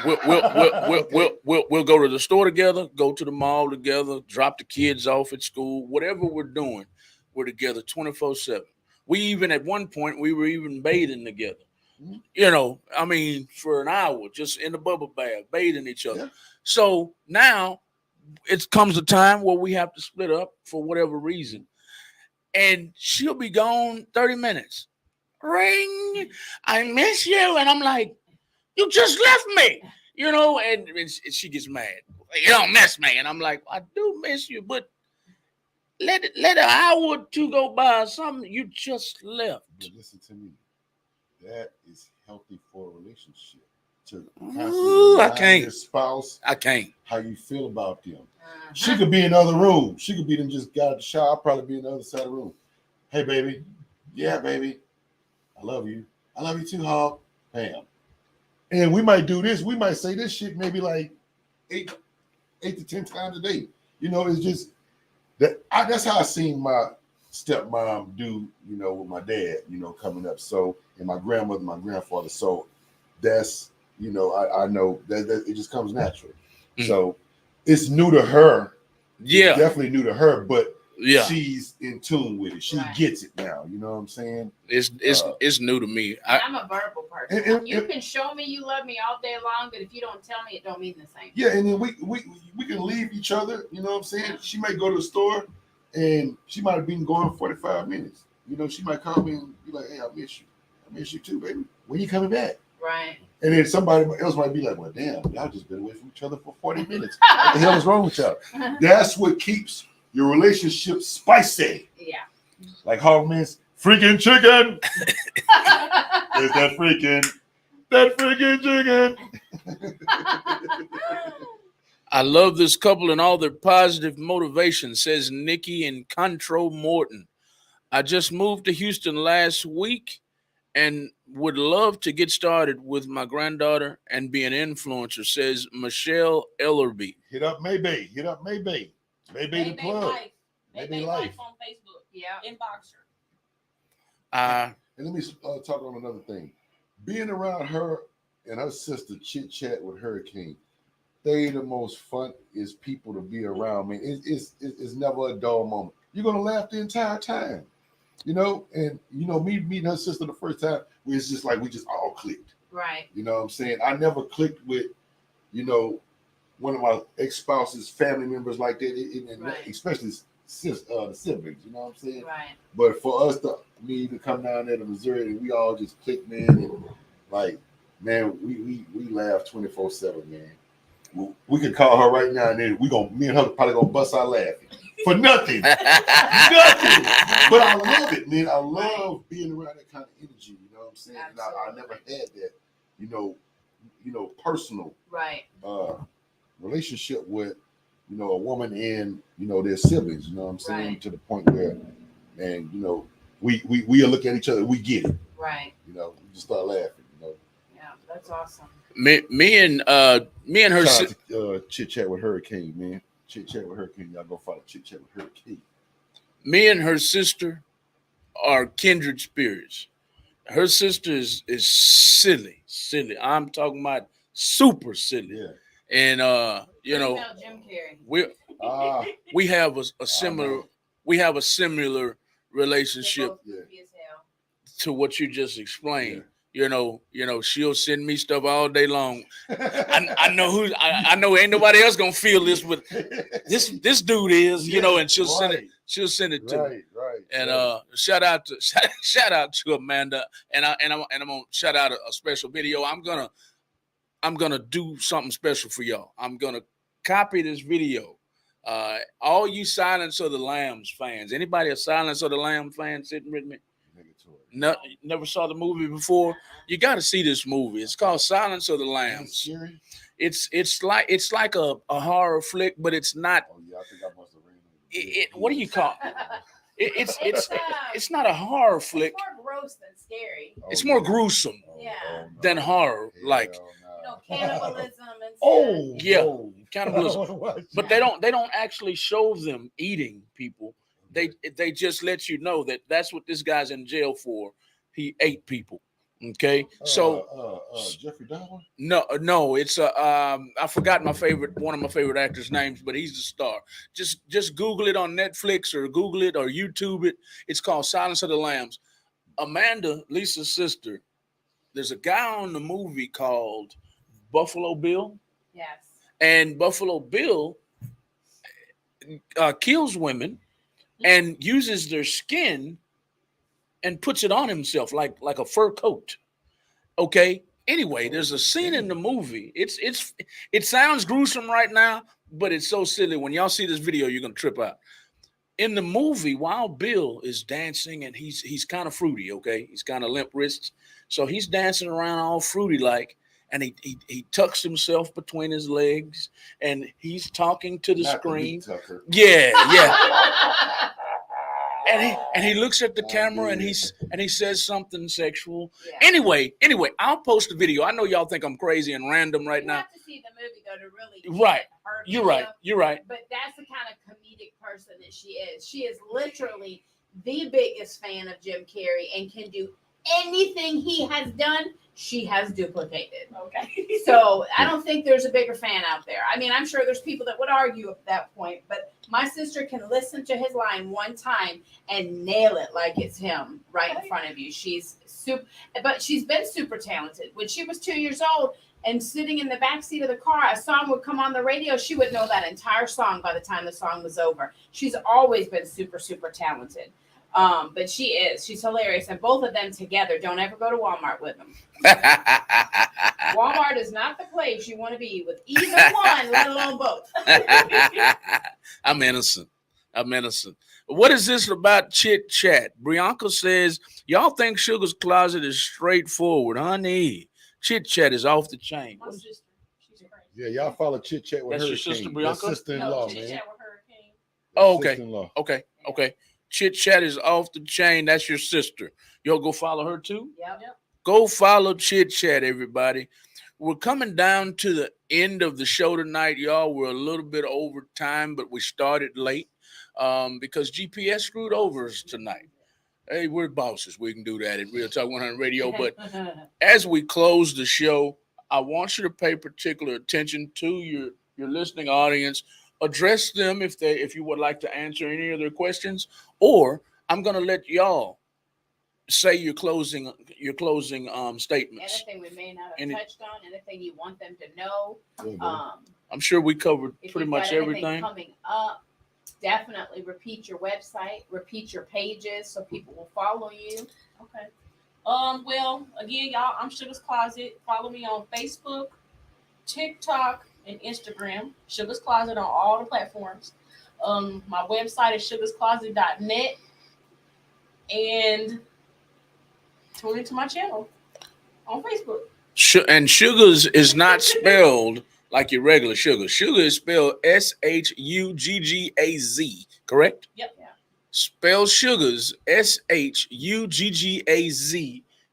We'll go to the store together, go to the mall together, drop the kids off at school, whatever we're doing, we're together 24/7. We even at one point we were even bathing together. I mean, for an hour, just in the bubble bath, bathing each other. Yeah. So now it comes a time where we have to split up for whatever reason. and she'll be gone 30 minutes. Ring, I miss you. And I'm like, you just left me, and she gets mad. You don't miss me. And I'm like, I do miss you, but let an hour or two go by or something. You just left. But listen to me. That is healthy for a relationship. To Ooh, I remind can't. your spouse I can't. how you feel about them. Uh-huh. She could be in another room. She could be them just got out the shower. I'll probably be in the other side of the room. Hey, baby. Yeah, baby. I love you. I love you too, Hog. Bam. And we might do this. We might say this shit maybe like eight to 10 times a day. It's just that's how I seen my stepmom do, with my dad, coming up. So, and my grandmother, my grandfather. So that's, I know that it just comes natural. Mm. So it's new to her. Yeah. It's definitely new to her, but Yeah. she's in tune with it. She Right. gets it now. You know what I'm saying? It's new to me. I'm a verbal person. and- You can show me you love me all day long, but if you don't tell me, it don't mean the same. Yeah, and then we can leave each other. You know what I'm saying? She might go to the store, and she might have been going 45 minutes. She might call me and be like, "Hey, I miss you. I miss you too, baby. When you coming back?" Right. And then somebody else might be like, "Well, damn, y'all just been away from each other for 40 minutes. What the hell is wrong with y'all?" That's what keeps your relationship spicy. Yeah. Like Hogman's freaking chicken. Is that freaking chicken? I love this couple and all their positive motivation, says Nikki and Contro Morton. I just moved to Houston last week and would love to get started with my granddaughter and be an influencer, says Michelle Ellerby. Hit up Maybe. Maybe the plug. Life. Maybe Maybe Life. Life on Facebook. Yeah. Inbox her. And let me talk on another thing. Being around her and her sister chit chat with Hurricane, they the most fun is people to be around. Man, it's never a dull moment. You're gonna laugh the entire time, And me meeting her sister the first time, it's just like we just all clicked. Right. You know what I'm saying? I never clicked with, one of my ex-spouse's family members like that, Right. especially the siblings. You know what I'm saying? Right. But for us to come down there to Missouri and we all just click, man, and like, man, we laugh 24/7, man. We could call her right now and then me and her probably gonna bust our laughing for nothing. Nothing. But I love it, man. I love being around that kind of energy, you know what I'm saying? And I never had that, personal Right. relationship with, a woman and, their siblings, you know what I'm saying? Right. To the point where, man, we'll look at each other, we get it. Right. We just start laughing, Yeah, that's awesome. Me and her Shout out to Chit Chat with Hurricane, man. Chit Chat with Hurricane. Y'all go follow Chit Chat with Hurricane. me and her sister are kindred spirits. Her sister is silly. I'm talking about super silly. Yeah. And What about Jim Carrey? we have a similar relationship They're both goofy as hell. to what you just explained. She'll send me stuff all day long. I know ain't nobody else gonna feel this, but this dude is, and she'll send it to me. Right. And shout out to Amanda, and I'm gonna shout out a special video. I'm gonna do something special for y'all. I'm gonna copy this video. All you Silence of the Lambs fans, anybody a Silence of the Lambs fan sitting with me? No, never saw the movie before. You got to see this movie. It's called Silence of the Lambs. It's like a horror flick, but it's not. Oh yeah, I think I must have read What do you call it? It's not a horror flick. It's more gross than scary. It's more gruesome than horror, like Cannibalism and stuff. Oh yeah, no. cannibalism. But they don't actually show them eating people. They just let you know that that's what this guy's in jail for. He ate people. Okay, so Jeffrey Dahmer. No, it's I forgot one of my favorite actors' names, but he's the star. Just Google it on Netflix or Google it or YouTube it. It's called Silence of the Lambs. Amanda, Lisa's sister. There's a guy on the movie called Buffalo Bill. Yes. And Buffalo Bill kills women and uses their skin and puts it on himself like a fur coat. Okay. Anyway, there's a scene in the movie. It sounds gruesome right now, but it's so silly. When y'all see this video, you're gonna trip out. In the movie, Wild Bill is dancing and he's kind of fruity, okay? He's kind of limp wrists. So he's dancing around all fruity like, and he tucks himself between his legs and he's talking to the Not screen. meat tucker. Yeah. And he looks at the camera and he says something sexual. Yeah. Anyway, I'll post the video. I know y'all think I'm crazy and random right You now. have to see the movie though to really Right. get her You're feel. right. You're right. But that's the kind of comedic person that she is. She is literally the biggest fan of Jim Carrey and can do anything he has done, she has duplicated. Okay. So I don't think there's a bigger fan out there. I mean, I'm sure there's people that would argue at that point, but my sister can listen to his line one time and nail it like it's him right in front of you. She's but she's been super talented. When she was 2 years old and sitting in the back seat of the car, a song would come on the radio. She would know that entire song by the time the song was over. She's always been super, super talented. But she's hilarious. And both of them together, don't ever go to Walmart with them. Walmart is not the place you want to be with either one, let alone both. I'm innocent. What is this about chit chat? Brianka says, y'all think Sugar's Closet is straightforward, honey. Chit chat is off the chain. My sister, she's crazy. Yeah, y'all follow chit chat with That's Hurricane. your sister, That's Brianca? sister-in-law, Chit man. Chat with Hurricane. Oh, okay. Sister-in-law. Okay. Chit chat is off the chain. That's your sister. Y'all go follow her too? Yep. Go follow Chit Chat, everybody. We're coming down to the end of the show tonight, y'all. We're a little bit over time, but we started late because GPS screwed over us tonight. Hey, we're bosses. We can do that at Real Talk 100 Radio. But as we close the show, I want you to pay particular attention to your listening audience. Address them if you would like to answer any of their questions, or I'm going to let y'all say your closing statements. Anything we may not have touched on, anything you want them to know. I'm sure we covered If pretty you've much got anything everything. coming up, definitely repeat your website, repeat your pages so people will follow you. Okay. Well, again, y'all, I'm Sugar's Closet. Follow me on Facebook, TikTok, and Instagram. Sugar's Closet on all the platforms. My website is sugarscloset.net. And tune into my channel on Facebook. And Sugars is not spelled like your regular sugar. Sugar is spelled Shuggaz, correct? Yep. Yeah. Spell Sugars, Shuggaz,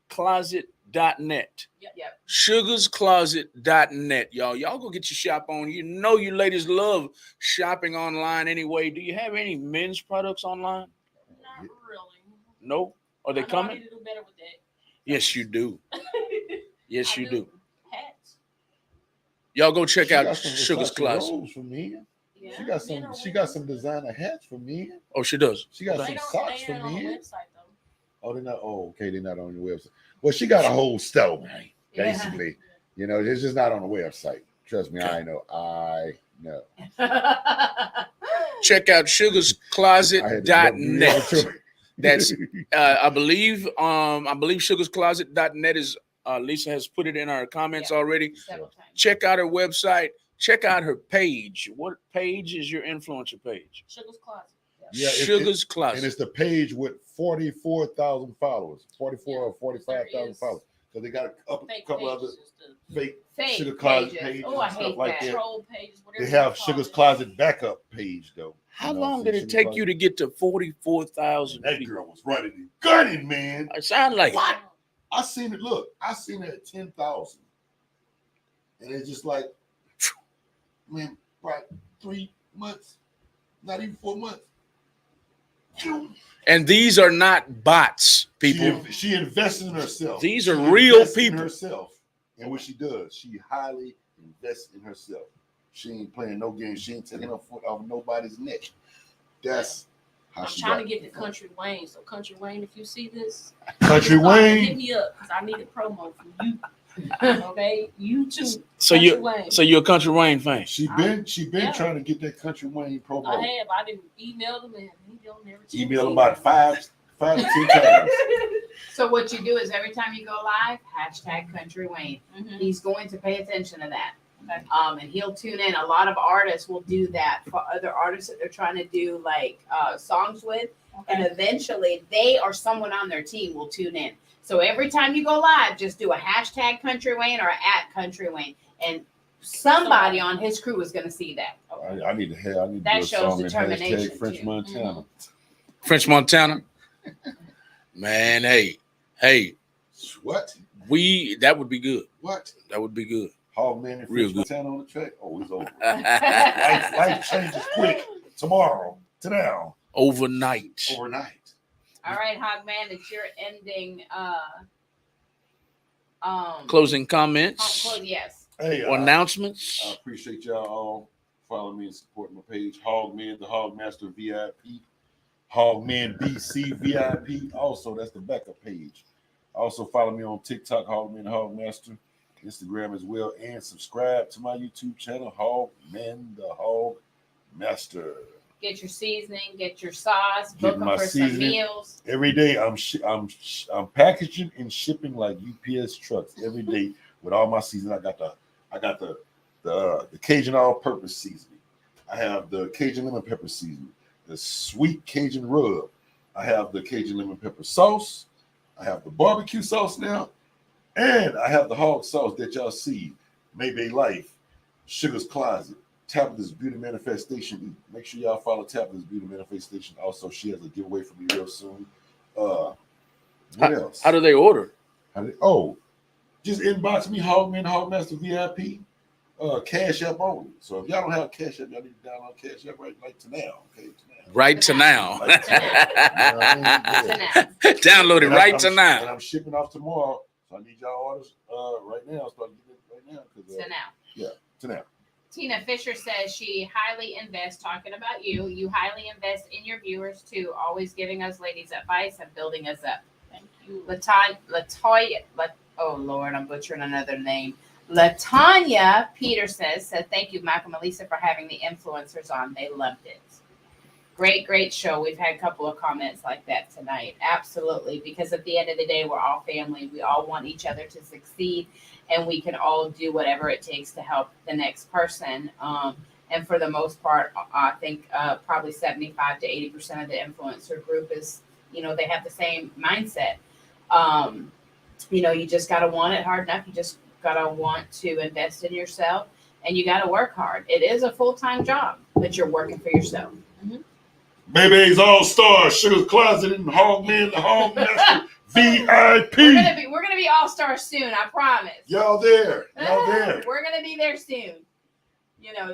closet.net. Yep. Sugarscloset.net, y'all. Y'all go get your shop on. You know you ladies love shopping online anyway. Do you have any men's products online? Not really. No? Are they I know I coming? need to do better with that. Yes, you do. Yes, I you do. Hats. Y'all go check She out got some Sugar's Versace Closet. robes for men. Yeah. She got some designer hats for men. Oh, she does. She got They some don't socks they for ain't on the men. website though. Oh, they're not. Oh, okay, they're not on your website. Well, she got a whole store, man. Yeah. Basically, you know, it's just not on the website. Trust me, I know. Check out sugarscloset.net. That's I believe sugarscloset.net is Lisa has put it in our comments already. Several times. Check out her website. Check out her page. What page is your influencer page? Sugar's Closet. Yeah, Sugar's and Closet. it's the page with 44,000 followers, 44 or There 45,000 is followers. So they got a Fake couple pages other and stuff. fake Fake Sugar Closet pages. pages Oh, I and stuff hate like that. that. Troll pages, whatever They you have call Sugar's it. Closet backup page though. How You know, long so did it Sugar's take Closet- you to get to 44,000 That people? girl was running and gunning, man. It sounds like What? I seen it. Look, I seen it at 10,000, and it's just like, man, right? 3 months, not even 4 months. And these are not bots, people. She invests in herself. These are She real invests in people. herself, and what she does, she highly invests in herself. She ain't playing no games. She ain't taking her foot off nobody's neck. That's how I'm she trying got to it. get to Country Wayne. So Country Wayne, if you see this, Country hit Wayne. me up because I need a promo from you. Okay, you too. So Country you Wayne. so you're a Country Wayne fan. She been Yeah. trying to get that Country Wayne promo. I have. I didn't email them and he don't never. Email about 5 to 10 times. So what you do is every time you go live, hashtag Country Wayne. Mhm. He's going to pay attention to that. Okay. And he'll tune in. A lot of artists will do that for other artists that they're trying to do like songs with, and Okay. eventually they or someone on their team will tune in. So every time you go live, just do a hashtag Country Wayne or at Country Wayne, and somebody on his crew is going to see that. I need to That do a shows song in determination, hashtag French too. Montana. French Montana. Man, hey, What? that would be good. What? That would be good. Hogman and Real French good. Montana on the track? Oh, it's over. Overnight. Life changes quick. Tomorrow. To now. Overnight. All right, Hogman, it's your ending. Closing comments Yes. Hey, or I announcements. appreciate y'all all following me and supporting my page. Hogman, the Hogmaster VIP. Hogman BC VIP. Also, that's the backup page. Also, follow me on TikTok, Hogman the Hogmaster, Instagram as well, and subscribe to my YouTube channel, Hogman the Hogmaster. Get your seasoning, get your sauce, Get book them my for some seasoning. meals. Every day, I'm packaging and shipping like UPS trucks every day with all my seasoning. I got the Cajun all-purpose seasoning. I have the Cajun lemon pepper seasoning, the sweet Cajun rub. I have the Cajun lemon pepper sauce. I have the barbecue sauce now, and I have the hog sauce that y'all see. Maybe Life, Sugar's Closet, Tabitha's Beauty Manifestation. Make sure y'all follow Tabitha's Beauty Manifestation. Also, she has a giveaway for me real soon. What else? How do they order? Just inbox me, Hogman Hogmaster VIP. Cash App only. So if y'all don't have Cash App, y'all need to download Cash App right to now. Okay, to now. Right to now. Right to now. To now. Download it And right I'm- to And now. I'm shipping off tomorrow, so I need y'all orders right now. Start getting it right now. To now. To now. Tina Fisher says she highly invests, talking about you. You highly invest in your viewers too, always giving us ladies advice and building us up. Thank you. Latoya, oh Lord, I'm butchering another name. Latanya Peter said, thank you, Malcolm and Lisa, for having the influencers on. They loved it. Great show. We've had a couple of comments like that tonight. Absolutely. Because at the end of the day, we're all family. We all want each other to succeed, and we can all do whatever it takes to help the next person. And for the most part, I think probably 75 to 80% of the influencer group is, they have the same mindset. You just got to want it hard enough. You just got to want to invest in yourself, and you got to work hard. It is a full-time job, but you're working for yourself. Baby's All Star, Sugar's Closet, and Hogman the Hogmaster VIP. We're gonna be all-stars soon, I promise. Y'all there. Y'all there. We're gonna be there soon.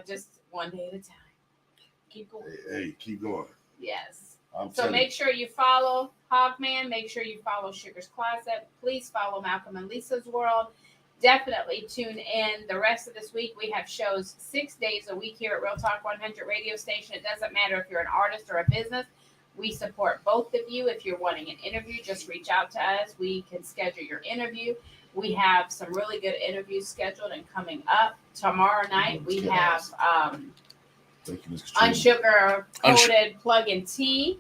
Just one day at a time. Keep going. Hey, keep going. Yes. I'm So telling make sure you follow Hogman. Make sure you follow Sugar's Closet. Please follow Malcolm and Lisa's World. Definitely tune in. The rest of this week, we have shows 6 days a week here at Real Talk 100 radio station. It doesn't matter if you're an artist or a business. We support both of you. If you're wanting an interview, just reach out to us. We can schedule your interview. We have some really good interviews scheduled and coming up. Tomorrow night, we have Thank you, Ms. Katrina. Unsugar Coated Plug and Tea,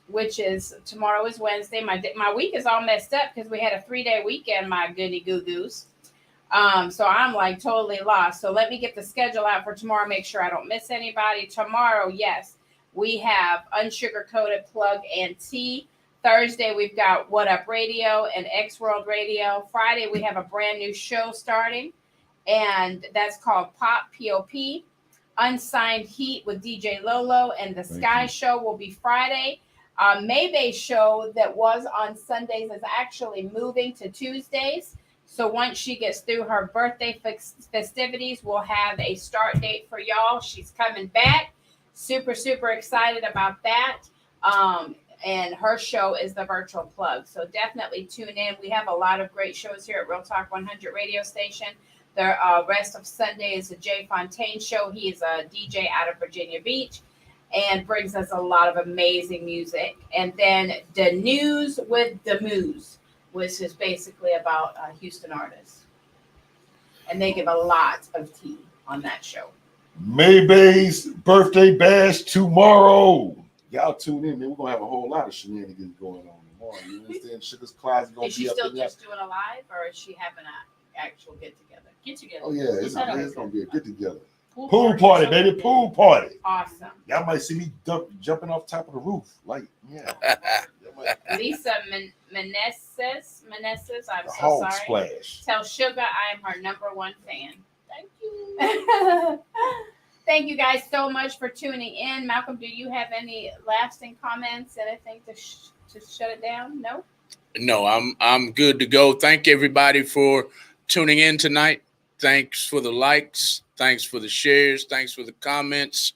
which is tomorrow is Wednesday. My week is all messed up because we had a 3-day weekend, my goody goo goose. So I'm like totally lost. So let me get the schedule out for tomorrow. Make sure I don't miss anybody. Tomorrow, yes, we have Unsugar Coated Plug and Tea. Thursday, we've got What Up Radio and X World Radio. Friday, we have a brand new show starting, and that's called Pop P.O.P. Unsigned Heat with DJ Lolo, and the Sky Show will be Friday. Maybay's show that was on Sundays is actually moving to Tuesdays. So once she gets through her birthday festivities, we'll have a start date for y'all. She's coming back. Super, super excited about that. And her show is the Virtual Plug. So definitely tune in. We have a lot of great shows here at Real Talk 100 radio station. The rest of Sunday is the Jay Fontaine show. He is a DJ out of Virginia Beach and brings us a lot of amazing music. And then the news with the Moose which is basically about Houston artists. And they give a lot of tea on that show. Maybay's birthday bash tomorrow. Y'all tune in, man. We're gonna have a whole lot of shenanigans going on tomorrow. You understand? Sugar's Closet gonna Is she be up still in there. just doing a live, or is she having an actual get together? Get together. Oh yeah, it's Set up. gonna be a get together. Pool Pool party, or baby. something. Pool party. Awesome. Y'all might see me jumping off top of the roof. Like, yeah. Y'all might- Lisa Meneses, I'm the so hog sorry. splash. Tell Sugar I am her #1 fan. Thank you. Thank you guys so much for tuning in. Malcolm, do you have any lasting comments? Anything to shut it down? No? No, I'm good to go. Thank everybody for tuning in tonight. Thanks for the likes. Thanks for the shares. Thanks for the comments.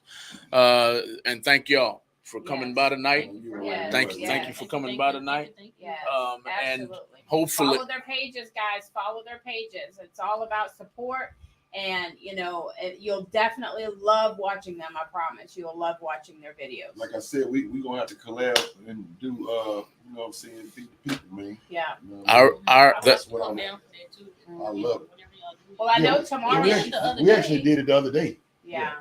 And thank y'all for coming Yes. by tonight. Yes, Thank you. yes. Thank you for coming by tonight. Thank you. Yes, And absolutely. hopefully, Follow their pages, guys. Follow their pages. It's all about support. And, you'll definitely love watching them. I promise. You'll love watching their videos. Like I said, we gonna have to collab and do you know what I'm saying, feed the people, man. Yeah. You know what I mean? That's what I'm I'm. down for that too. I love it. Whatever y'all do. Well, I know Yeah, tomorrow. we actually did it the other day. Yeah.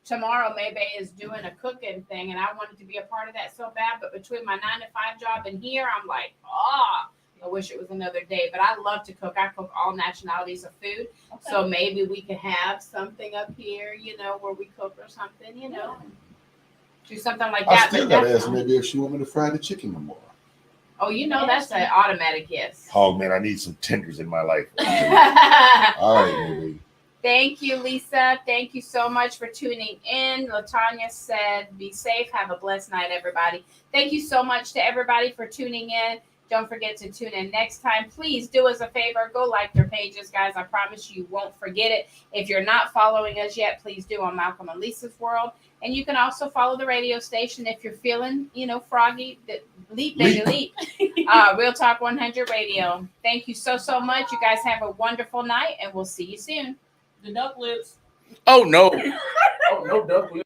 Tomorrow, Maybay is doing a cooking thing, and I wanted to be a part of that so bad. But between my 9-to-5 job and here, I'm like, I wish it was another day. But I love to cook. I cook all nationalities of food. Okay. So maybe we could have something up here, where we cook or something, do something like I that. still But gotta ask definitely- maybe if she want me to fry the chicken tomorrow. Oh, that's an automatic yes. Oh man, I need some tenders in my life. All right, maybe. Thank you, Lisa. Thank you so much for tuning in. Latanya said, be safe. Have a blessed night, everybody. Thank you so much to everybody for tuning in. Don't forget to tune in next time. Please do us a favor. Go like their pages, guys. I promise you won't forget it. If you're not following us yet, please do on Malcolm and Lisa's World. And you can also follow the radio station if you're feeling, froggy. Leap, baby, leap. Real Talk 100 Radio. Thank you so much. You guys have a wonderful night, and we'll see you soon. The duck lips. oh no, oh no, Doug.